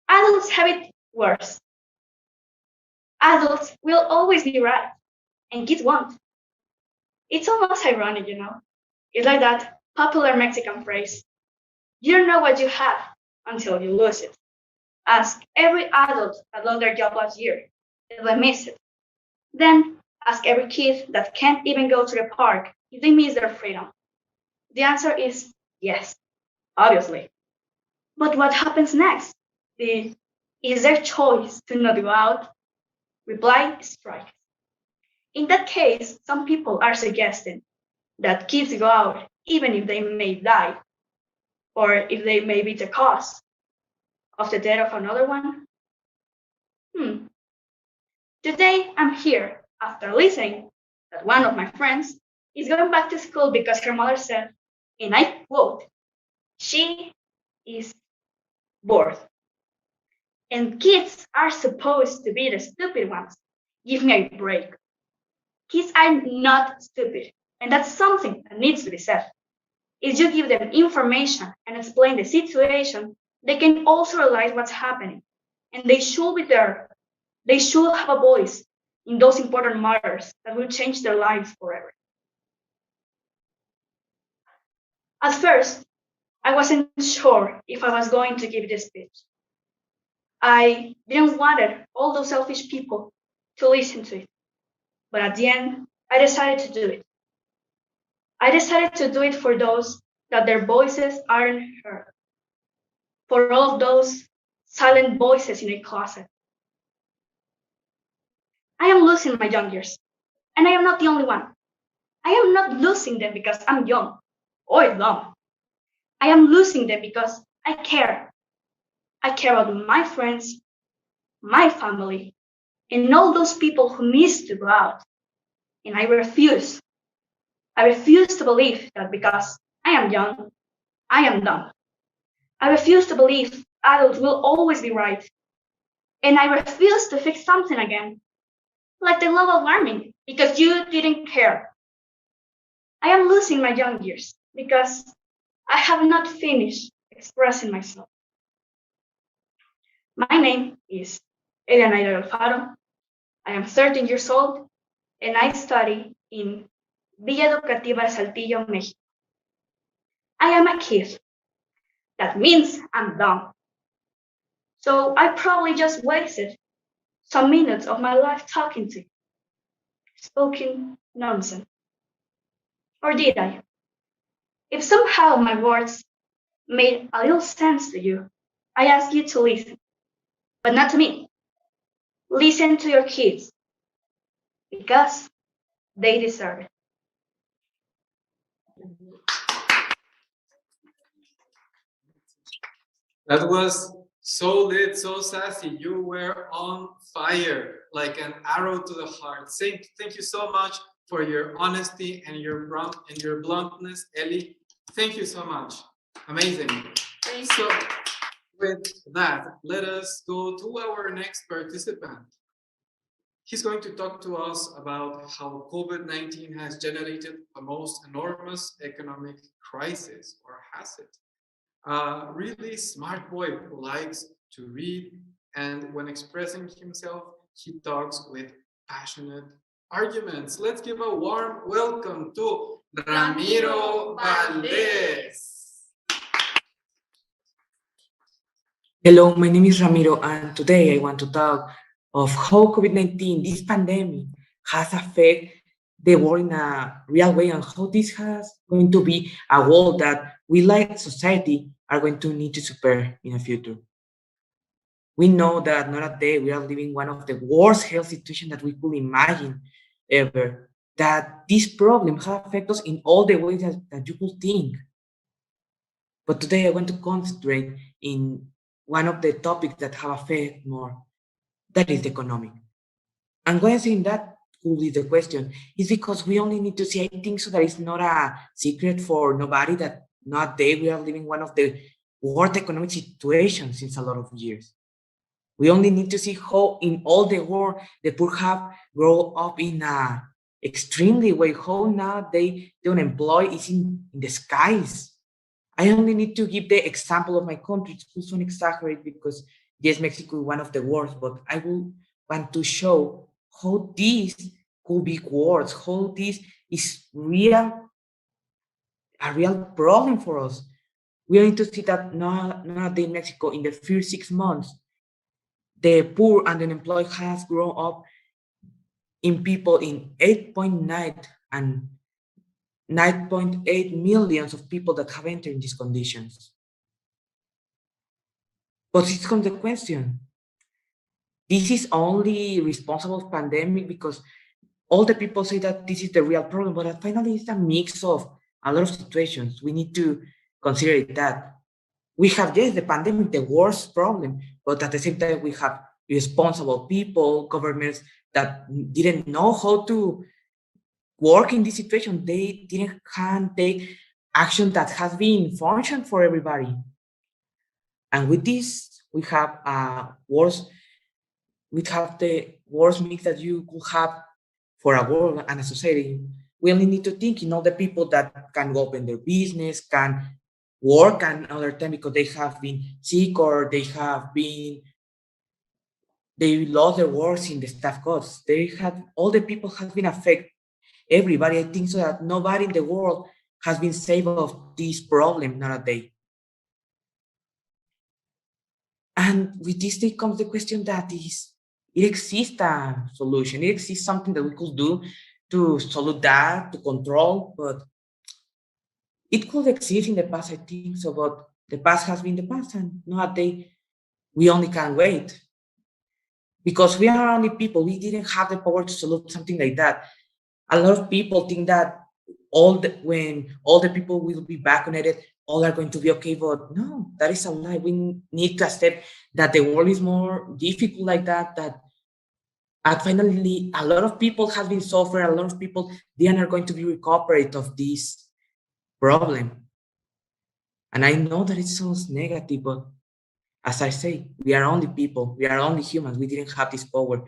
Adults have it worse. Adults will always be right, and kids won't. It's almost ironic, you know? It's like that popular Mexican phrase, you don't know what you have until you lose it. Ask every adult that lost their job last year if they miss it. Then ask every kid that can't even go to the park if they miss their freedom. The answer is yes, obviously. But what happens next? Is their choice to not go out? Reply strike. In that case, some people are suggesting that kids go out even if they may die, or if they may be the cause of the death of another one. Today I'm here after listening that one of my friends is going back to school because her mother said, and I quote, she is bored. And kids are supposed to be the stupid ones. Give me a break. Kids are not stupid, and that's something that needs to be said. If you give them information and explain the situation, they can also realize what's happening, and they should be there. They should have a voice in those important matters that will change their lives forever. At first, I wasn't sure if I was going to give this speech. I didn't want all those selfish people to listen to it. But at the end, I decided to do it. I decided to do it for those that their voices aren't heard. For all of those silent voices in a closet. I am losing my young years, and I am not the only one. I am not losing them because I'm young or dumb. I am losing them because I care. I care about my friends, my family, and all those people who miss to go out. And I refuse. I refuse to believe that because I am young, I am dumb. I refuse to believe adults will always be right. And I refuse to fix something again, like the global warming, because you didn't care. I am losing my young years because I have not finished expressing myself. My name is Eliana Alfaro. I am 13 years old, and I study in Villa Educativa de Saltillo, Mexico. I am a kid. That means I'm dumb. So I probably just wasted some minutes of my life talking to you, spoken nonsense. Or did I? If somehow my words made a little sense to you, I ask you to listen, but not to me. Listen to your kids, because they deserve it. That was so lit, so sassy. You were on fire, like an arrow to the heart. Thank you so much for your honesty and your bluntness, Ellie. Thank you so much. Amazing. So, with that, let us go to our next participant. He's going to talk to us about how COVID-19 has generated the most enormous economic crisis, or has it? A really smart boy who likes to read, and when expressing himself, he talks with passionate arguments. Let's give a warm welcome to Ramiro Valdez. Hello, my name is Ramiro, and today I want to talk of how COVID-19, this pandemic, has affected the world in a real way, and how this has going to be a world that we, like society, are going to need to super in the future. We know that not a day we are living one of the worst health situations that we could imagine ever. that this problem has affected us in all the ways that you could think. But today I want to concentrate in one of the topics that have affected more, that is the economic. And why I'm saying that could be the question is because we only need to see, I think so that it's not a secret for nobody that nowadays we are living one of the worst economic situations since a lot of years. We only need to see how in all the world the poor have grown up in a extremely way, how now the unemployed is in the skies. I only need to give the example of my country. It's not exaggerate because yes, Mexico is one of the worst, but I will want to show how this could be worse, how this is a real problem for us. We need to see that nowadays in Mexico, in the first 6 months, the poor and unemployed has grown up in people in 8.9 and 9.8 millions of people that have entered in these conditions. But it comes the question, this is only responsible for pandemic because all the people say that this is the real problem, but finally it's a mix of a lot of situations. We need to consider that. We have, yes, the pandemic, the worst problem, but at the same time, we have responsible people, governments that didn't know how to work in this situation. They can't take action that has been functioned for everybody. And with this, we have the worst mix that you could have for a world and a society. We only need to think in all the people that can open their business, can work another time because they have been sick or they lost their works in the staff costs. All the people have been affected. Everybody, I think so that nobody in the world has been saved of this problem nowadays. And with this, there comes the question that it exists a solution. It exists something that we could do to solve that, to control, but it could exist in the past, I think so, but the past has been the past, and nowadays we only can wait. Because we are only people, we didn't have the power to solve something like that. A lot of people think that when all the people will be vaccinated, all are going to be okay, but no, that is a lie. We need to accept that the world is more difficult like that, and finally, a lot of people have been suffering, a lot of people, they are not going to be recovered of this problem. And I know that it sounds negative, but as I say, we are only people, we are only humans, we didn't have this power.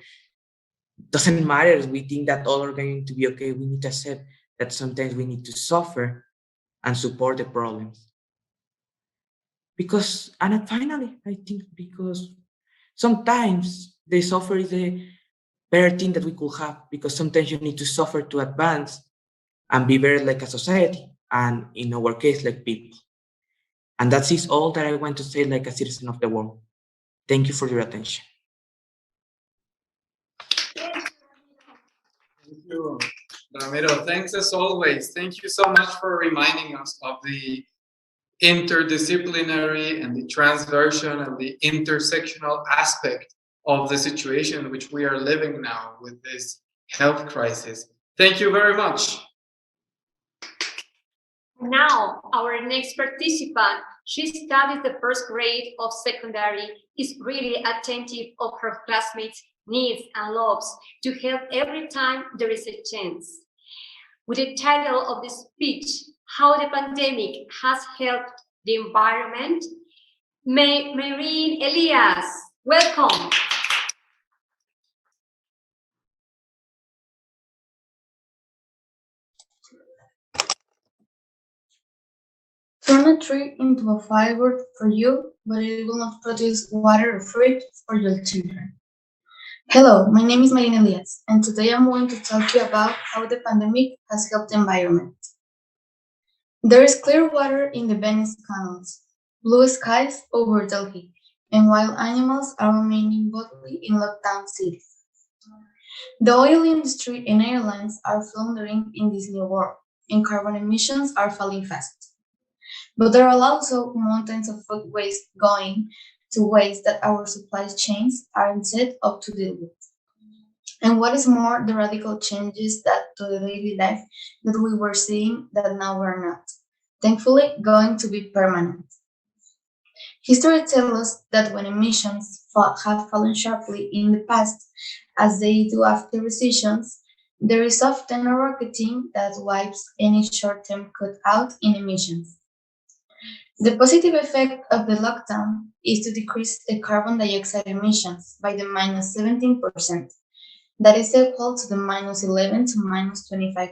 Doesn't matter if we think that all are going to be okay, we need to accept that sometimes we need to suffer and support the problems. And finally, I think because sometimes the suffer is the better thing that we could have, because sometimes you need to suffer to advance and be better like a society, and in our case, like people. And that is all that I want to say like a citizen of the world. Thank you for your attention. Thank you, Ramiro. Thanks as always. Thank you so much for reminding us of the interdisciplinary and the transversion and the intersectional aspect of the situation in which we are living now with this health crisis. Thank you very much. Now, our next participant, she studies the first grade of secondary, is really attentive of her classmates' needs and loves to help every time there is a chance. With the title of the speech, How the Pandemic Has Helped the Environment, Maureen Elias, welcome. Turn a tree into a firewood for you, but it will not produce water or fruit for your children. Hello, my name is Marina Elias, and today I'm going to talk to you about how the pandemic has helped the environment. There is clear water in the Venice canals, blue skies over Delhi, and wild animals are remaining boldly in lockdown cities. The oil industry and airlines are floundering in this new world, and carbon emissions are falling fast. But there are also mountains of food waste going to waste that our supply chains aren't set up to deal with. And what is more, the radical changes that to the daily life that we were seeing that now we're not. Thankfully, going to be permanent. History tells us that when emissions have fallen sharply in the past, as they do after recessions, there is often a rocketing that wipes any short-term cut out in emissions. The positive effect of the lockdown is to decrease the carbon dioxide emissions by the minus 17%. That is equal to the minus 11 to minus 25%.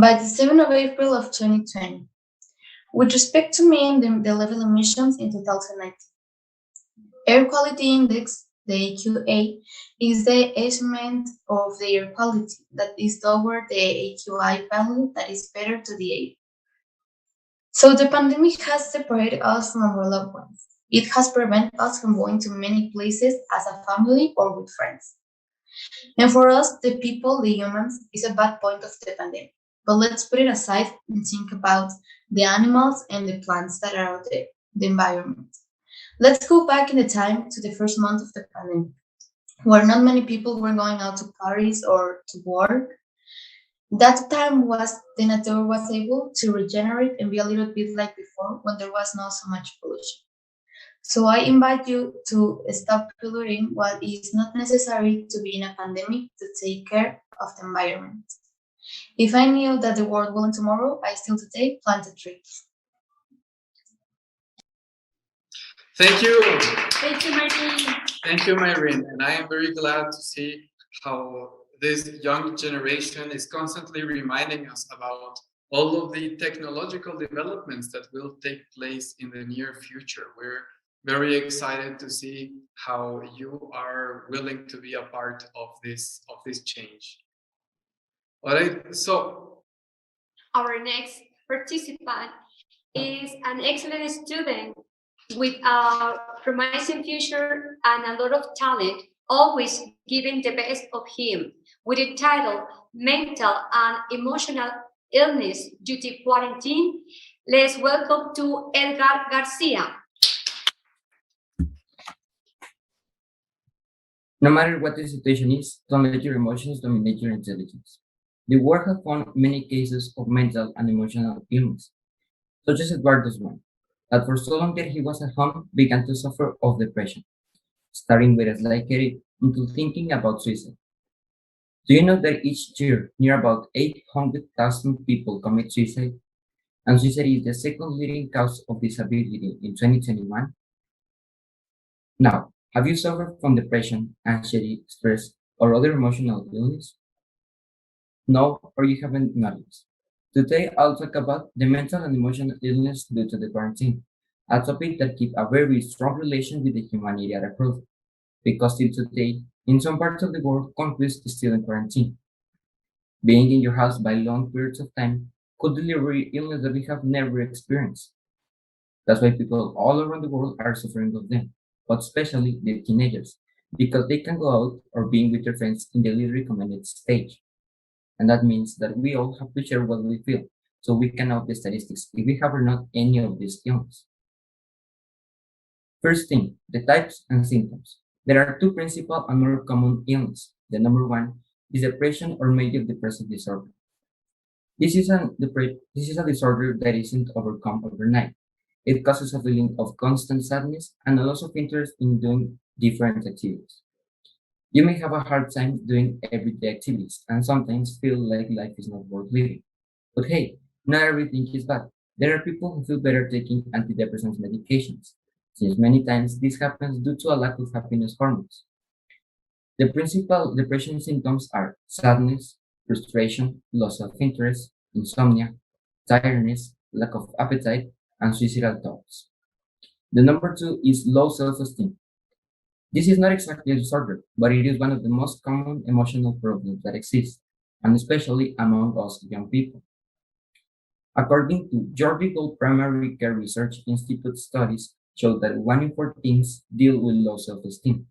By the 7th of April of 2020, with respect to mean the level emissions in 2019, Air Quality Index, the AQA, is the estimate of the air quality that is lower the AQI value that is better to the air. So the pandemic has separated us from our loved ones. It has prevented us from going to many places as a family or with friends. And for us, the people, the humans, is a bad point of the pandemic. But let's put it aside and think about the animals and the plants that are out there, the environment. Let's go back in the time to the first month of the pandemic, where not many people were going out to parties or to work. That time was the nature was able to regenerate and be a little bit like before when there was not so much pollution. So I invite you to stop polluting what is not necessary to be in a pandemic to take care of the environment. If I knew that the world will end tomorrow, I still today plant a tree. Thank you. Thank you, Martin. Thank you, Myrin. And I am very glad to see how this young generation is constantly reminding us about all of the technological developments that will take place in the near future. We're very excited to see how you are willing to be a part of this change. All right, so our next participant is an excellent student with a promising future and a lot of talent, always giving the best of him, with the title Mental and Emotional Illness Due to Quarantine. Let's welcome to Edgar Garcia. No matter what the situation is, don't let your emotions dominate your intelligence. The world has found many cases of mental and emotional illness, such as Eduardo's one, that for so long that he was at home began to suffer of depression, starting with a slight headache until thinking about suicide. Do you know that each year near about 800,000 people commit suicide, and suicide is the second leading cause of disability in 2021? Now, have you suffered from depression, anxiety, stress, or other emotional illness? No, or you haven't noticed. Today, I'll talk about the mental and emotional illness due to the quarantine, a topic that keeps a very strong relation with the humanity at abroad, because till today, in some parts of the world, countries are still in quarantine. Being in your house by long periods of time could deliver illness that we have never experienced. That's why people all around the world are suffering of them, but especially the teenagers, because they can go out or being with their friends in the least recommended stage. And that means that we all have to share what we feel, so we can know the statistics if we have or not any of these illnesses. First thing, the types and symptoms. There are two principal and more common illnesses. The number one is depression or major depressive disorder. This is a disorder that isn't overcome overnight. It causes a feeling of constant sadness and a loss of interest in doing different activities. You may have a hard time doing everyday activities and sometimes feel like life is not worth living. But hey, not everything is bad. There are people who feel better taking antidepressant medications, since many times this happens due to a lack of happiness hormones. The principal depression symptoms are sadness, frustration, loss of interest, insomnia, tiredness, lack of appetite, and suicidal thoughts. The number two is low self-esteem. This is not exactly a disorder, but it is one of the most common emotional problems that exist, and especially among us young people. According to Georgia Gold Primary Care Research Institute studies show that 1 in 4 teens deal with low self-esteem.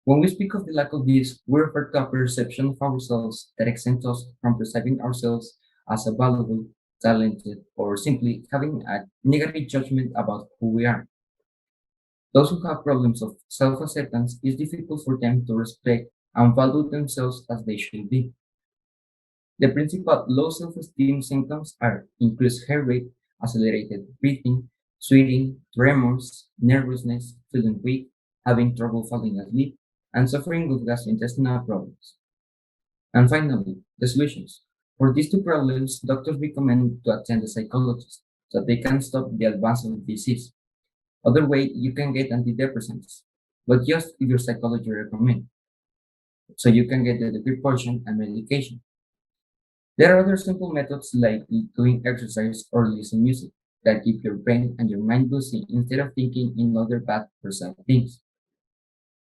When we speak of the lack of this, we refer to a perception of ourselves that exempts us from perceiving ourselves as a valuable, talented, or simply having a negative judgment about who we are. Those who have problems of self-acceptance, it's difficult for them to respect and value themselves as they should be. The principal low self-esteem symptoms are increased heart rate, accelerated breathing, sweating, tremors, nervousness, feeling weak, having trouble falling asleep, and suffering with gastrointestinal problems. And finally, the solutions. For these two problems, doctors recommend to attend a psychologist so they can stop the advance of the disease. Other way, you can get antidepressants, but just if your psychologist recommends, so you can get the degree portion and medication. There are other simple methods like doing exercise or listening music that keep your brain and your mind busy instead of thinking in other bad or sad things.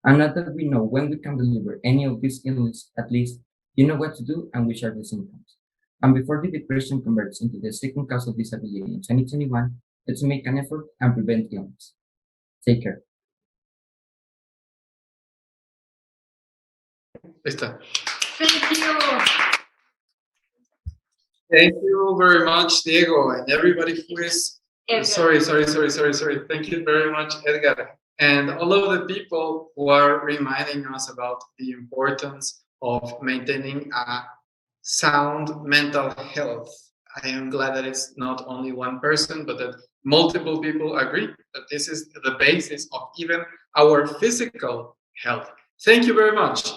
And now that we know when we can deliver any of these illnesses, at least you know what to do and which are the symptoms. And before the depression converts into the second cause of disability in 2021, let's make an effort and prevent illness. Take care. Ahí está. Thank you. Thank you very much, Diego, and everybody who is. Edgar. Sorry. Thank you very much, Edgar. And all of the people who are reminding us about the importance of maintaining a sound mental health. I am glad that it's not only one person, but that multiple people agree that this is the basis of even our physical health. Thank you very much.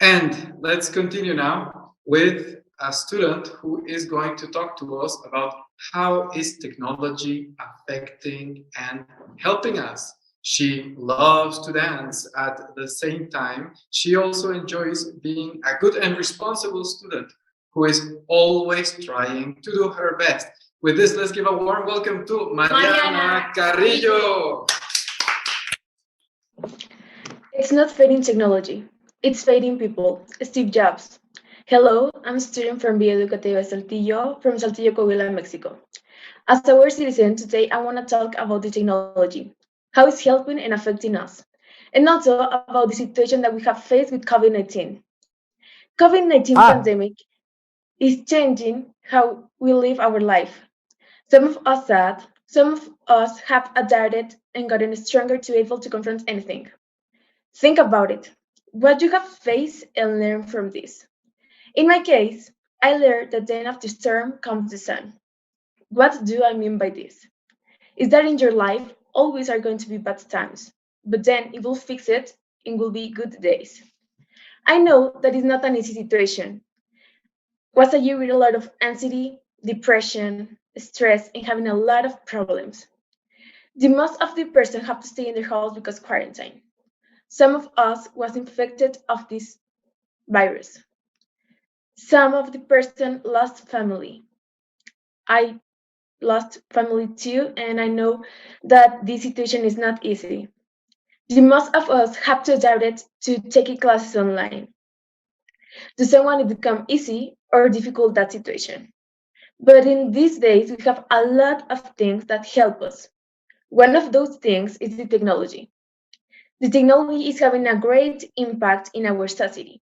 And let's continue now with a student who is going to talk to us about how is technology affecting and helping us. She loves to dance. At the same time, she also enjoys being a good and responsible student who is always trying to do her best. With this, let's give a warm welcome to Mariana Carrillo. It's not fading technology, it's fading people. Steve Jobs. Hello, I'm a student from Villa Educativa Saltillo, from Saltillo, Coahuila, Mexico. As our citizen, today I want to talk about the technology, how it's helping and affecting us, and also about the situation that we have faced with COVID-19. COVID-19 pandemic is changing how we live our life. Some of us sad, some of us have adapted and gotten stronger to be able to confront anything. Think about it. What you have faced and learned from this. In my case, I learned that then after storm comes the sun. What do I mean by this? Is that in your life always are going to be bad times, but then it will fix it and will be good days. I know that is not an easy situation. Was a year with a lot of anxiety, depression, stress, and having a lot of problems. The most of the person have to stay in their house because quarantine. Some of us was infected of this virus. Some of the person lost family. I lost family too, and I know that this situation is not easy. The most of us have to adapt it to taking classes online. To someone it become easy or difficult that situation. But in these days, we have a lot of things that help us. One of those things is the technology. The technology is having a great impact in our society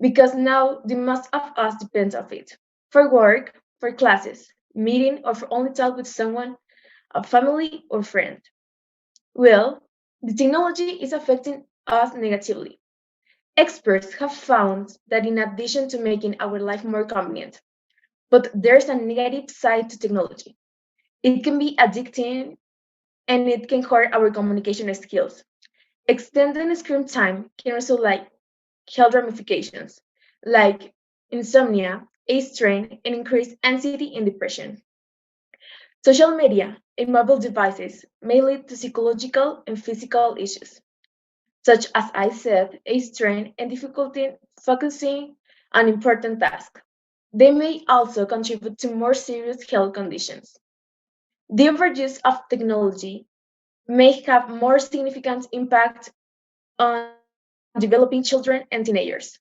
because now the most of us depends on it for work, for classes, meeting, or for only talk with someone, a family or friend. Well, the technology is affecting us negatively. Experts have found that in addition to making our life more convenient, but there's a negative side to technology. It can be addicting and it can hurt our communication skills. Extending screen time can also health ramifications like insomnia, eye strain, and increased anxiety and depression. Social media and mobile devices may lead to psychological and physical issues, such as I said, eye strain and difficulty focusing on important tasks. They may also contribute to more serious health conditions. The overuse of technology may have more significant impact on developing children and teenagers.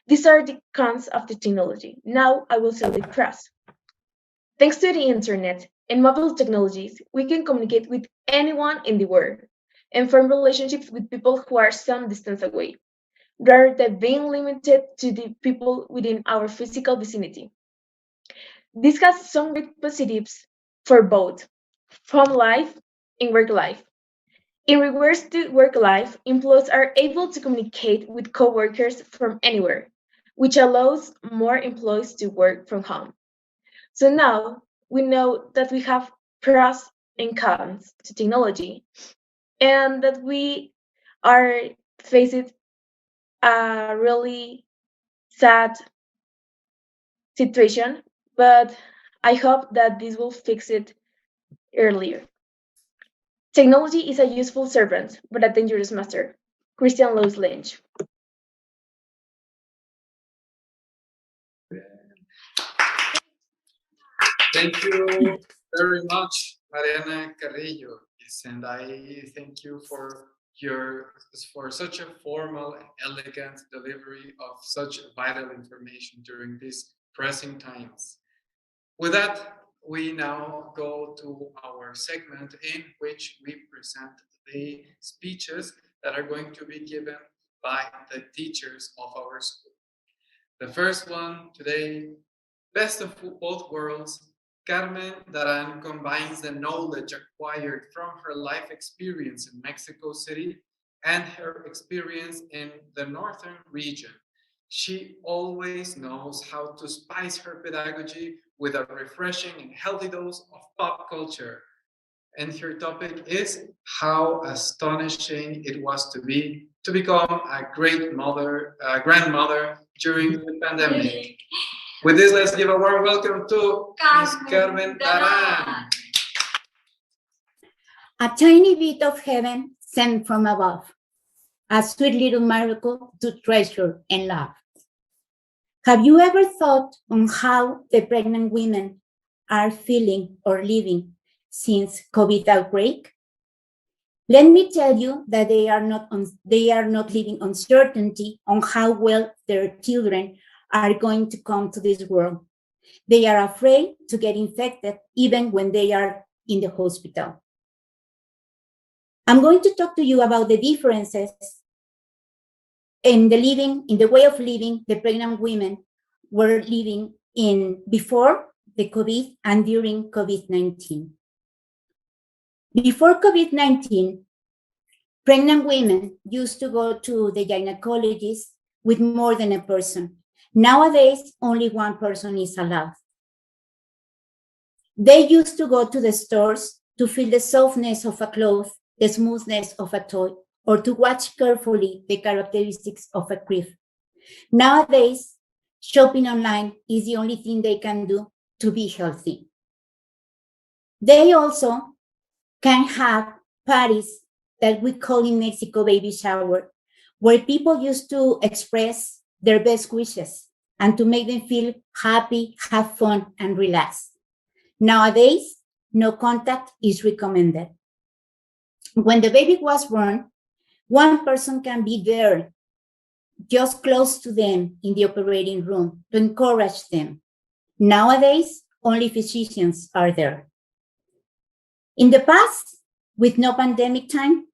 These are the cons of the technology. Now I will tell the pros. Thanks to the internet and mobile technologies, we can communicate with anyone in the world and form relationships with people who are some distance away, rather than being limited to the people within our physical vicinity. This has some great positives for both home life and work life. In regards to work life, employees are able to communicate with coworkers from anywhere, which allows more employees to work from home. So now we know that we have pros and cons to technology, and that we are facing a really sad situation, but I hope that this will fix it earlier. Technology is a useful servant, but a dangerous master. Christian Louis Lynch. Thank you very much, Mariana Carrillo. Yes, and I thank you for such a formal and elegant delivery of such vital information during these pressing times. With that, we now go to our segment in which we present the speeches that are going to be given by the teachers of our school. The first one today, best of both worlds, Carmen Daran combines the knowledge acquired from her life experience in Mexico City and her experience in the northern region. She always knows how to spice her pedagogy with a refreshing and healthy dose of pop culture. And her topic is how astonishing it was to become a great mother, grandmother during the pandemic. With this, let's give a warm welcome to Ms. Carmen Daran. A tiny bit of heaven sent from above, a sweet little miracle to treasure and love. Have you ever thought on how the pregnant women are feeling or living since COVID outbreak? Let me tell you that they are not living uncertainty on how well their children are going to come to this world. They are afraid to get infected even when they are in the hospital. I'm going to talk to you about the differences in the way of living the pregnant women were living in before the COVID and during COVID-19. Before COVID-19, pregnant women used to go to the gynecologist with more than a person. Nowadays, only one person is allowed. They used to go to the stores to feel the softness of a cloth, the smoothness of a toy, or to watch carefully the characteristics of a crib. Nowadays, shopping online is the only thing they can do to be healthy. They also can have parties that we call in Mexico baby shower, where people used to express their best wishes and to make them feel happy, have fun, and relax. Nowadays, no contact is recommended. When the baby was born, one person can be there, just close to them in the operating room to encourage them. Nowadays, only physicians are there. In the past, with no pandemic time,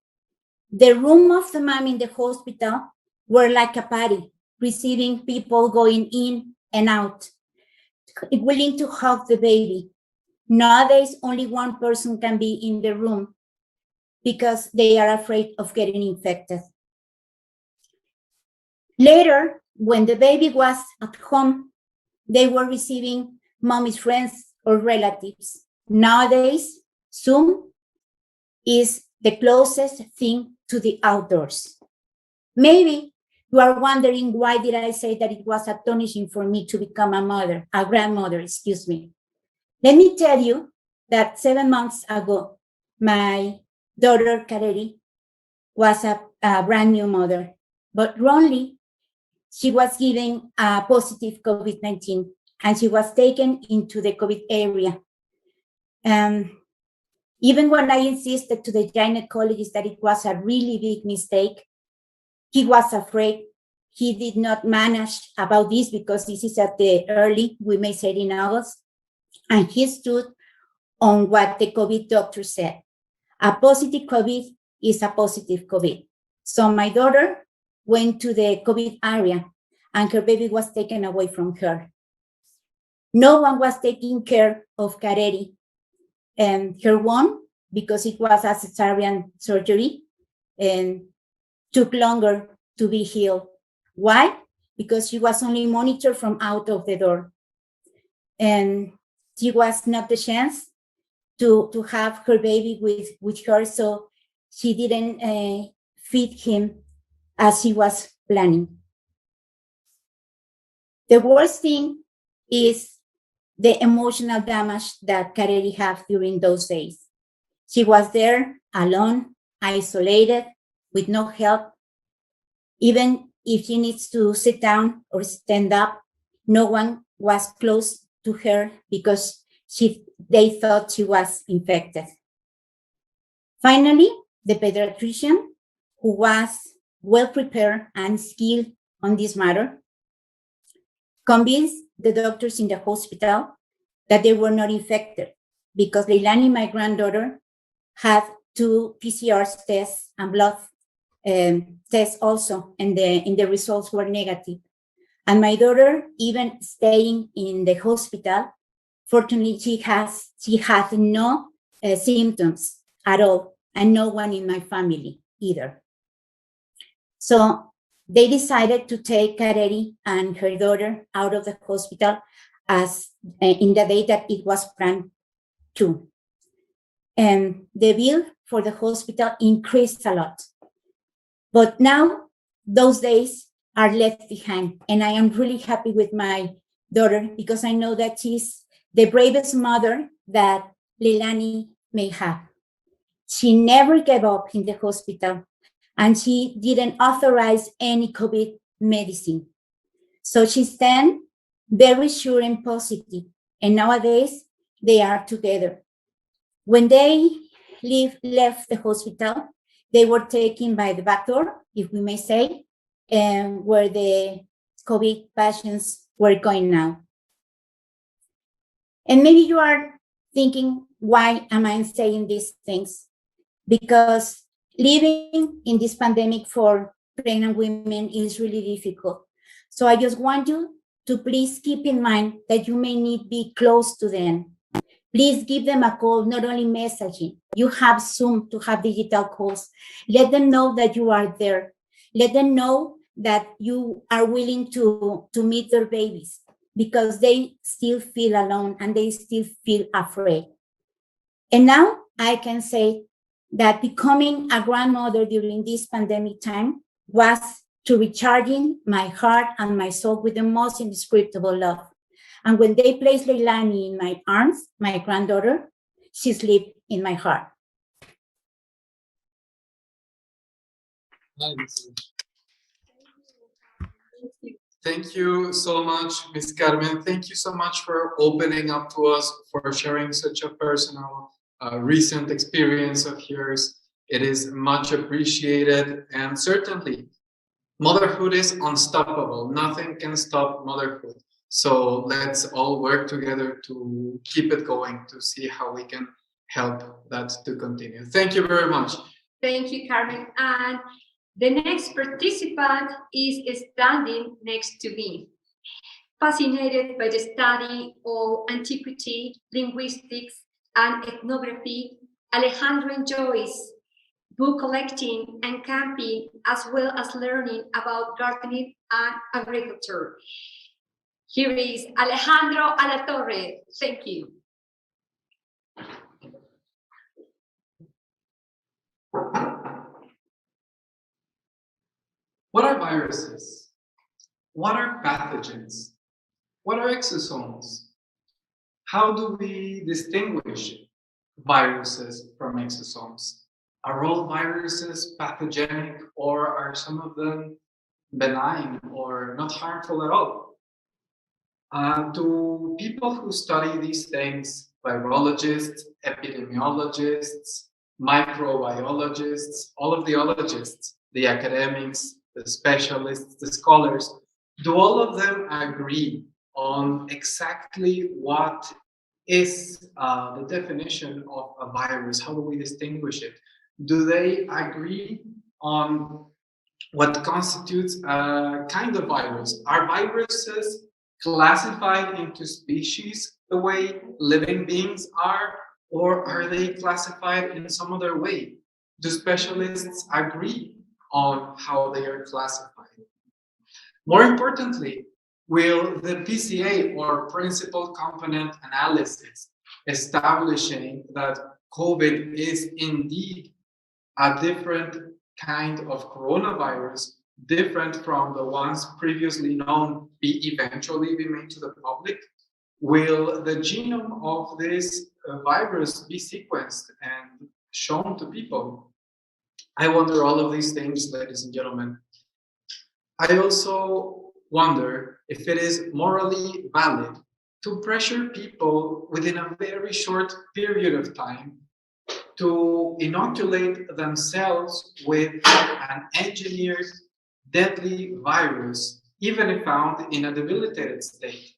the room of the mom in the hospital were like a party, receiving people going in and out, willing to hug the baby. Nowadays, only one person can be in the room because they are afraid of getting infected. Later, when the baby was at home, they were receiving mommy's friends or relatives. Nowadays, Zoom is the closest thing to the outdoors. Maybe you are wondering, why did I say that it was astonishing for me to become a grandmother, excuse me. Let me tell you that 7 months ago, my daughter, Kareri, was a brand new mother, but wrongly, she was given a positive COVID-19 and she was taken into the COVID area. Even when I insisted to the gynecologist that it was a really big mistake, he was afraid. He did not manage about this because this is at the early, we may say in August, and he stood on what the COVID doctor said. A positive COVID is a positive COVID. So my daughter went to the COVID area and her baby was taken away from her. No one was taking care of Kareri and her womb because it was a cesarean surgery. and took longer to be healed. Why? Because she was only monitored from out of the door. And she was not the chance to have her baby with her, so she didn't feed him as she was planning. The worst thing is the emotional damage that Kareli had during those days. She was there alone, isolated, with no help. Even if she needs to sit down or stand up, no one was close to her because they thought she was infected. Finally, the pediatrician, who was well prepared and skilled on this matter, convinced the doctors in the hospital that they were not infected because Leilani, my granddaughter, had 2 PCR tests and blood tests also, and the results were negative. And my daughter, even staying in the hospital, fortunately, she had no symptoms at all, and no one in my family either. So they decided to take Kareli and her daughter out of the hospital as in the day that it was planned to. And the bill for the hospital increased a lot. But now those days are left behind, and I am really happy with my daughter because I know that she's the bravest mother that Leilani may have. She never gave up in the hospital, and she didn't authorize any COVID medicine. So she stand very sure and positive, and nowadays they are together. When they left the hospital, they were taken by the back door, if we may say, where the COVID patients were going now. And maybe you are thinking, why am I saying these things? Because living in this pandemic for pregnant women is really difficult. So I just want you to please keep in mind that you may need to be close to them. Please give them a call, not only messaging. You have Zoom to have digital calls. Let them know that you are there. Let them know that you are willing to meet their babies because they still feel alone and they still feel afraid. And now I can say that becoming a grandmother during this pandemic time was to recharging my heart and my soul with the most indescribable love. And when they placed Leilani in my arms, my granddaughter, she slept in my heart. Nice. Thank you so much, Ms. Carmen. Thank you so much for opening up to us, for sharing such a personal, recent experience of yours. It is much appreciated, and certainly, motherhood is unstoppable. Nothing can stop motherhood. So let's all work together to keep it going, to see how we can help that to continue. Thank you very much. Thank you, Carmen. And the next participant is standing next to me. Fascinated by the study of antiquity, linguistics, and ethnography, Alejandro enjoys book collecting and camping, as well as learning about gardening and agriculture. Here is Alejandro Alatorre. Thank you. What are viruses? What are pathogens? What are exosomes? How do we distinguish viruses from exosomes? Are all viruses pathogenic, or are some of them benign or not harmful at all? To people who study these things, virologists, epidemiologists, microbiologists, all of the ologists, the academics, the specialists, the scholars, do all of them agree on exactly what is the definition of a virus? How do we distinguish it? Do they agree on what constitutes a kind of virus? Are viruses classified into species the way living beings are, or are they classified in some other way? do specialists agree on how they are classified? More importantly, will the PCA or principal component analysis establishing that COVID is indeed a different kind of coronavirus, different from the ones previously known, eventually be made to the public? Will the genome of this virus be sequenced and shown to people? I wonder all of these things, ladies and gentlemen. I also wonder if it is morally valid to pressure people within a very short period of time to inoculate themselves with an engineered deadly virus, even if found in a debilitated state.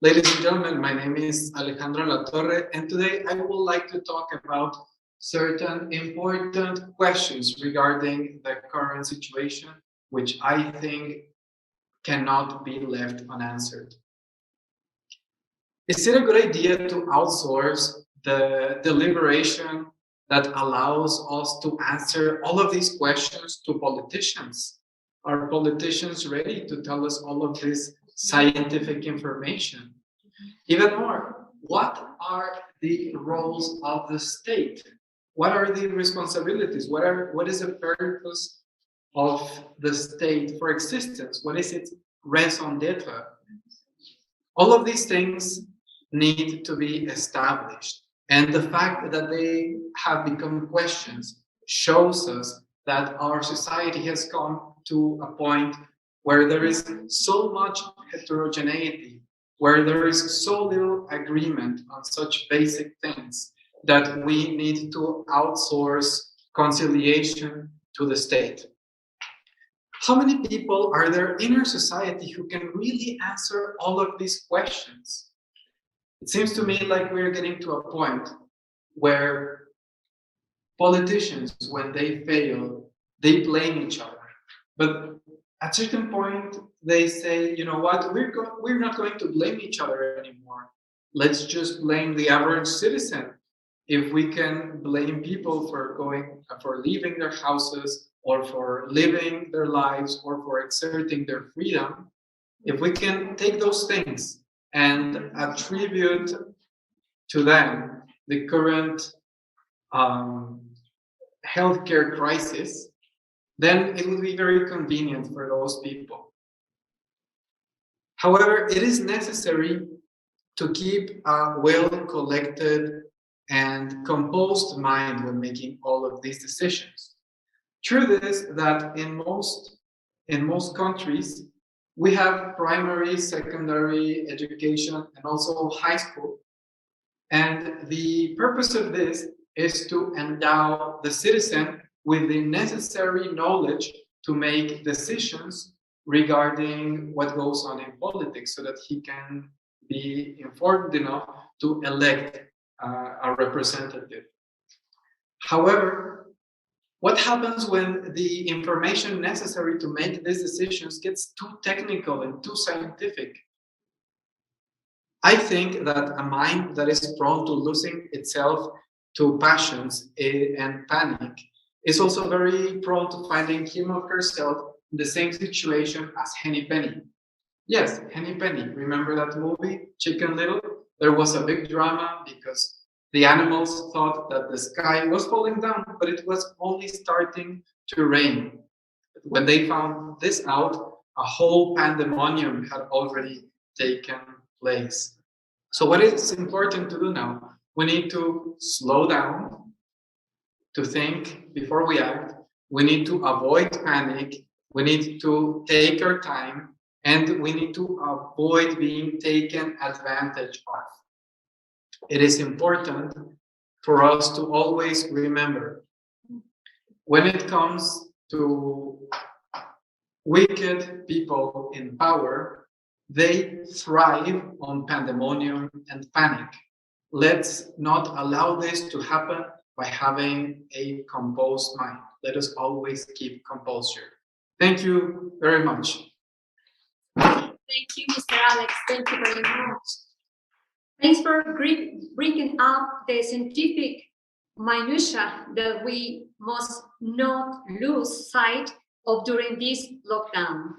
Ladies and gentlemen, my name is Alejandro Latorre, and today I would like to talk about certain important questions regarding the current situation, which I think cannot be left unanswered. Is it a good idea to outsource the deliberation that allows us to answer all of these questions to politicians? Are politicians ready to tell us all of this scientific information? Even more, what are the roles of the state? What are the responsibilities? What is the purpose of the state for existence? What is its raison d'etre? All of these things need to be established. And the fact that they have become questions shows us that our society has come to a point where there is so much heterogeneity, where there is so little agreement on such basic things that we need to outsource conciliation to the state. How many people are there in our society who can really answer all of these questions? It seems to me like we're getting to a point where politicians, when they fail, they blame each other. But at a certain point, they say, you know what, we're not going to blame each other anymore. Let's just blame the average citizen. If we can blame people for leaving their houses, or for living their lives, or for exerting their freedom, if we can take those things and attribute to them the current healthcare crisis, then it would be very convenient for those people. However, it is necessary to keep a well-collected and composed mind when making all of these decisions. Truth is that in most countries, we have primary, secondary education, and also high school. And the purpose of this is to endow the citizen with the necessary knowledge to make decisions regarding what goes on in politics, so that he can be informed enough to elect a representative. However, what happens when the information necessary to make these decisions gets too technical and too scientific? I think that a mind that is prone to losing itself to passions and panic is also very prone to finding him or herself in the same situation as Henny Penny. Yes, Henny Penny. Remember that movie, Chicken Little? There was a big drama because the animals thought that the sky was falling down, but it was only starting to rain. When they found this out, a whole pandemonium had already taken place. So what is important to do now? We need to slow down, to think before we act. We need to avoid panic. We need to take our time, and we need to avoid being taken advantage of. It is important for us to always remember, when it comes to wicked people in power, they thrive on pandemonium and panic. Let's not allow this to happen by having a composed mind. Let us always keep composure. Thank you very much. Thank you, Mr. Alex. Thank you very much. Thanks for bringing up the scientific minutiae that we must not lose sight of during this lockdown.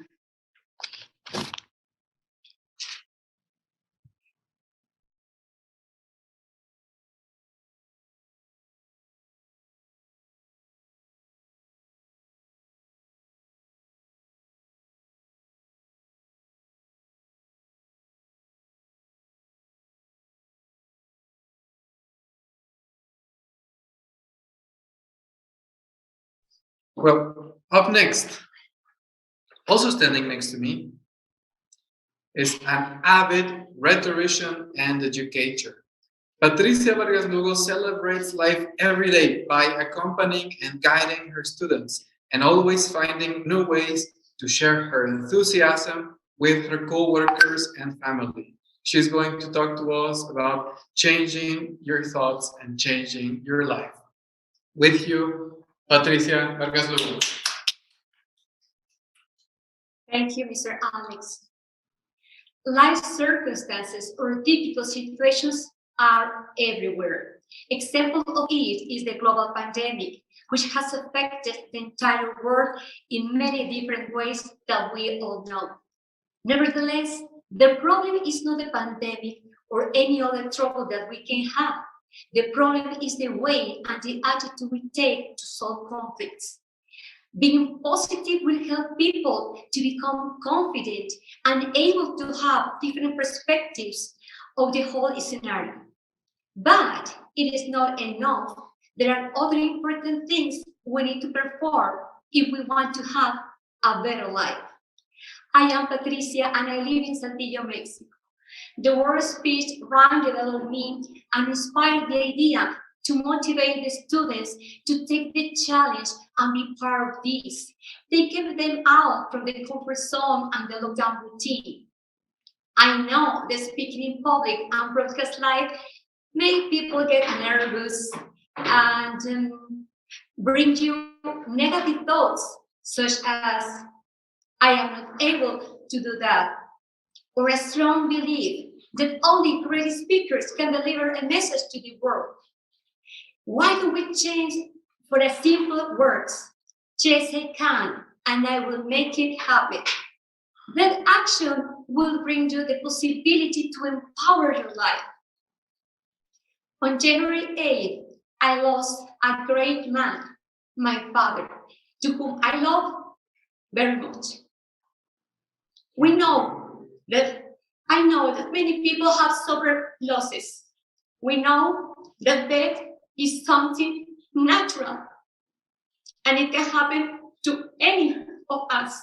Well, up next, also standing next to me, is an avid rhetorician and educator. Patricia Vargas Lugo celebrates life every day by accompanying and guiding her students and always finding new ways to share her enthusiasm with her co-workers and family. She's going to talk to us about changing your thoughts and changing your life. With you, Patricia Vargas Lugo. Thank you, Mr. Alex. Life circumstances or difficult situations are everywhere. Example of it is the global pandemic, which has affected the entire world in many different ways that we all know. Nevertheless, the problem is not the pandemic or any other trouble that we can have. The problem is the way and the attitude we take to solve conflicts. Being positive will help people to become confident and able to have different perspectives of the whole scenario. But it is not enough. There are other important things we need to perform if we want to have a better life. I am Patricia and I live in Saltillo, Mexico. The word speech rang the bell on me and inspired the idea to motivate the students to take the challenge and be part of this. They kept them out from the comfort zone and the lockdown routine. I know that speaking in public and broadcast live make people get nervous and bring you negative thoughts, such as, I am not able to do that, or a strong belief that only great speakers can deliver a message to the world. Why do we change for the simple words? Yes, I can, and I will make it happen. That action will bring you the possibility to empower your life. On January 8th, I lost a great man, my father, to whom I love very much. I know that many people have suffered losses. We know that death is something natural and it can happen to any of us.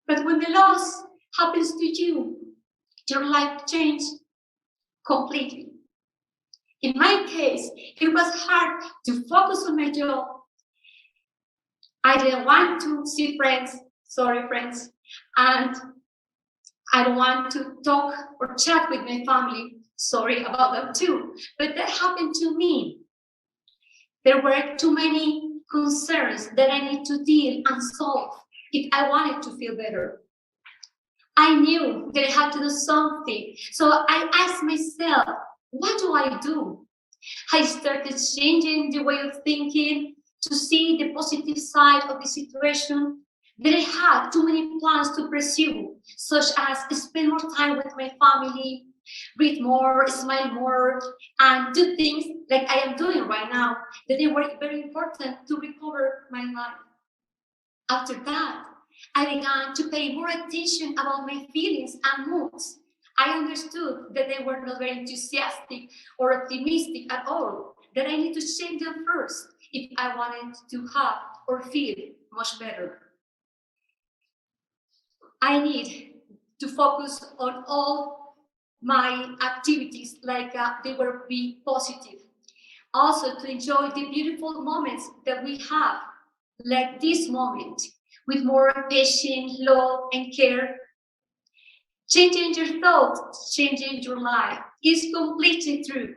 But when the loss happens to you, your life changes completely. In my case, it was hard to focus on my job. I didn't want to see friends, and I don't want to talk or chat with my family. Sorry about that too, but that happened to me. There were too many concerns that I need to deal and solve if I wanted to feel better. I knew that I had to do something, so I asked myself, what do I do? I started changing the way of thinking to see the positive side of the situation. That I had too many plans to pursue, such as spend more time with my family, read more, smile more, and do things like I am doing right now, that they were very important to recover my life. After that, I began to pay more attention about my feelings and moods. I understood that they were not very enthusiastic or optimistic at all, that I need to change them first if I wanted to have or feel much better. I need to focus on all my activities like they will be positive. Also to enjoy the beautiful moments that we have, like this moment, with more patience, love, and care. Changing your thoughts, changing your life is completely true.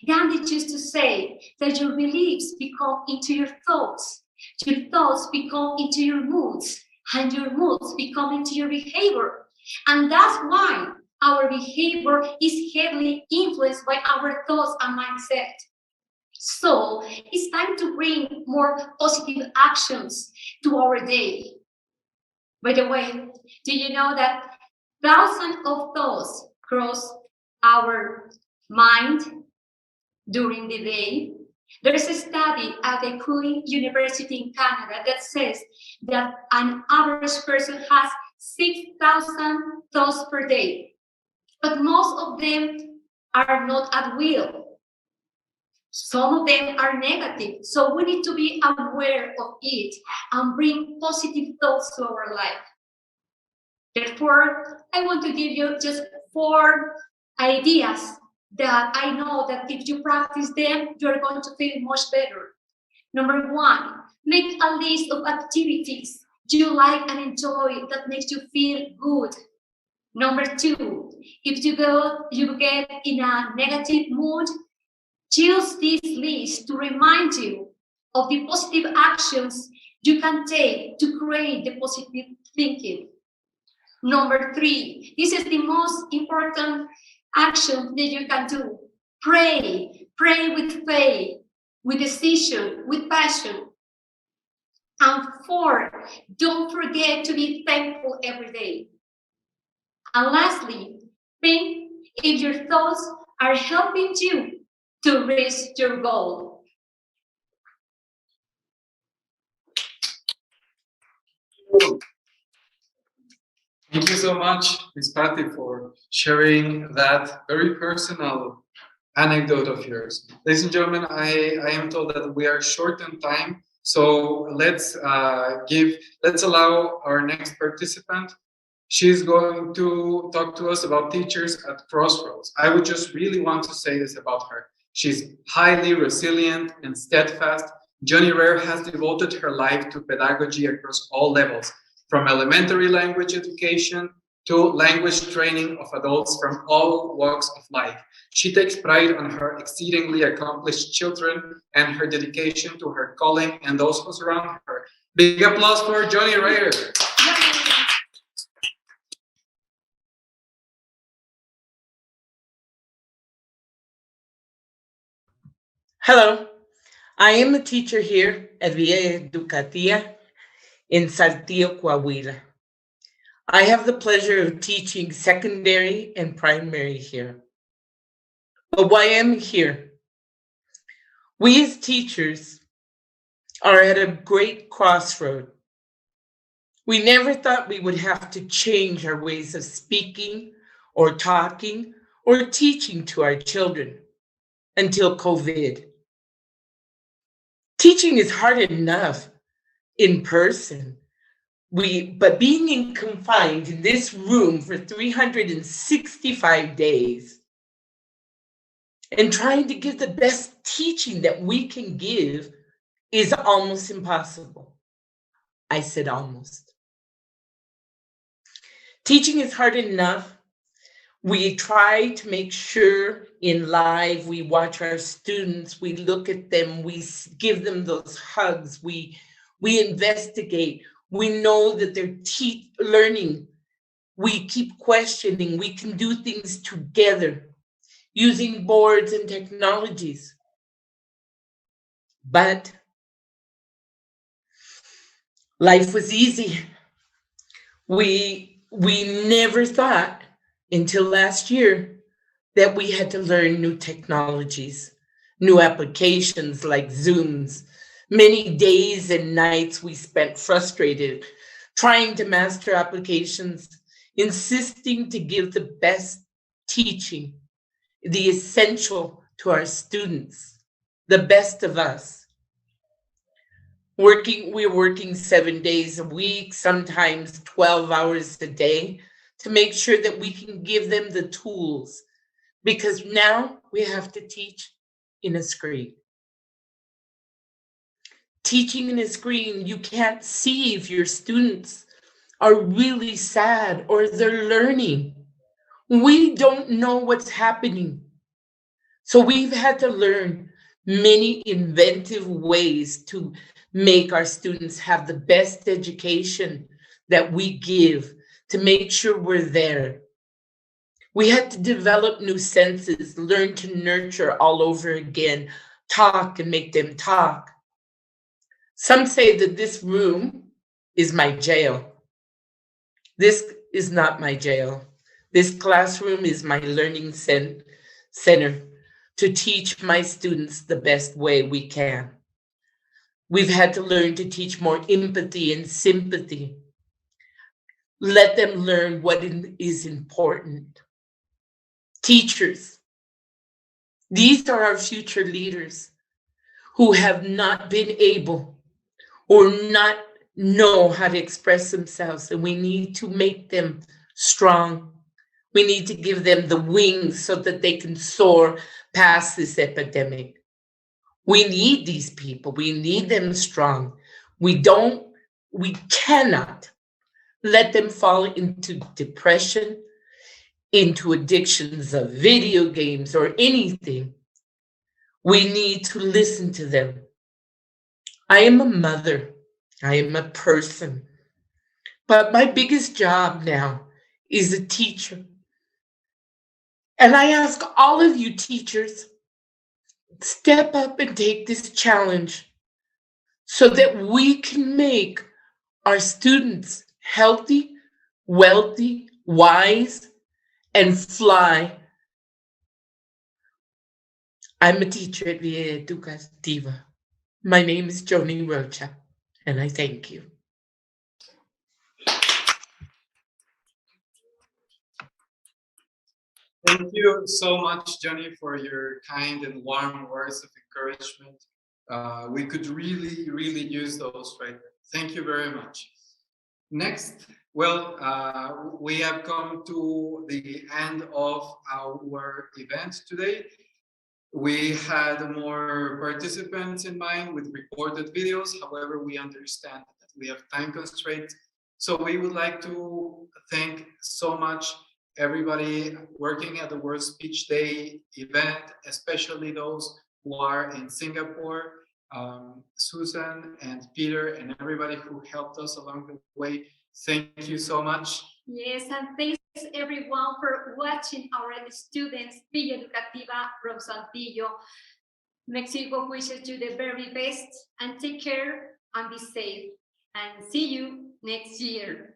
Gandhi used to say that your beliefs become into your thoughts become into your moods, and your moods become into your behavior. And that's why our behavior is heavily influenced by our thoughts and mindset. So it's time to bring more positive actions to our day. By the way, do you know that thousands of thoughts cross our mind during the day? There is a study at the Queen University in Canada that says that an average person has 6,000 thoughts per day, but most of them are not at will. Some of them are negative, so we need to be aware of it and bring positive thoughts to our life. Therefore, I want to give you just 4 ideas that I know that if you practice them, you're going to feel much better. Number 1, make a list of activities you like and enjoy that makes you feel good. Number 2, if you get in a negative mood, choose this list to remind you of the positive actions you can take to create the positive thinking. Number 3, this is the most important action that you can do. Pray. Pray with faith, with decision, with passion. And 4, don't forget to be thankful every day. And lastly, think if your thoughts are helping you to reach your goal. Thank you so much, Ms. Patty, for sharing that very personal anecdote of yours. Ladies and gentlemen, I am told that we are short on time, so let's allow our next participant. She's going to talk to us about teachers at Crossroads. I would just really want to say this about her. She's highly resilient and steadfast. Johnny Rare has devoted her life to pedagogy across all levels, from elementary language education to language training of adults from all walks of life. She takes pride on her exceedingly accomplished children and her dedication to her calling and those who surround her. Big applause for Johnny Rare. Hello, I am a teacher here at Villa Educativa in Saltillo, Coahuila. I have the pleasure of teaching secondary and primary here. But why am I here? We as teachers are at a great crossroad. We never thought we would have to change our ways of speaking or talking or teaching to our children until COVID. Teaching is hard enough in person. But being confined in this room for 365 days and trying to give the best teaching that we can give is almost impossible. I said almost. Teaching is hard enough. We try to make sure in live, we watch our students, we look at them, we give them those hugs, we investigate, we know that they're learning, we keep questioning, we can do things together using boards and technologies. But life was easy. We never thought until last year that we had to learn new technologies, new applications like Zooms. Many days and nights we spent frustrated, trying to master applications, insisting to give the best teaching, the essential to our students, the best of us. We're working 7 days a week, sometimes 12 hours a day, to make sure that we can give them the tools, because now we have to teach in a screen. Teaching in a screen, you can't see if your students are really sad or they're learning. We don't know what's happening. So we've had to learn many inventive ways to make our students have the best education that we give, to make sure we're there. We had to develop new senses, learn to nurture all over again, talk and make them talk. Some say that this room is my jail. This is not my jail. This classroom is my learning center to teach my students the best way we can. We've had to learn to teach more empathy and sympathy. Let them learn what is important. Teachers, these are our future leaders who have not been able or not know how to express themselves, and we need to make them strong. We need to give them the wings so that they can soar past this epidemic. We need these people. We need them strong. We cannot let them fall into depression, into addictions of video games or anything. We need to listen to them. I am a mother. I am a person. But my biggest job now is a teacher. And I ask all of you teachers, step up and take this challenge so that we can make our students healthy, wealthy, wise, and fly. I'm a teacher at Educativa. My name is Joni Rocha, and I thank you. Thank you so much, Johnny, for your kind and warm words of encouragement. We could really, really use those right now. Thank you very much. Next, well, we have come to the end of our event today. We had more participants in mind with recorded videos. However, we understand that we have time constraints. So we would like to thank so much everybody working at the World Speech Day event, especially those who are in Singapore, Susan and Peter and everybody who helped us along the way. Thank you so much. Yes, and thanks everyone for watching our students, Villa Educativa from Saltillo. Mexico wishes you the very best and take care and be safe. And see you next year.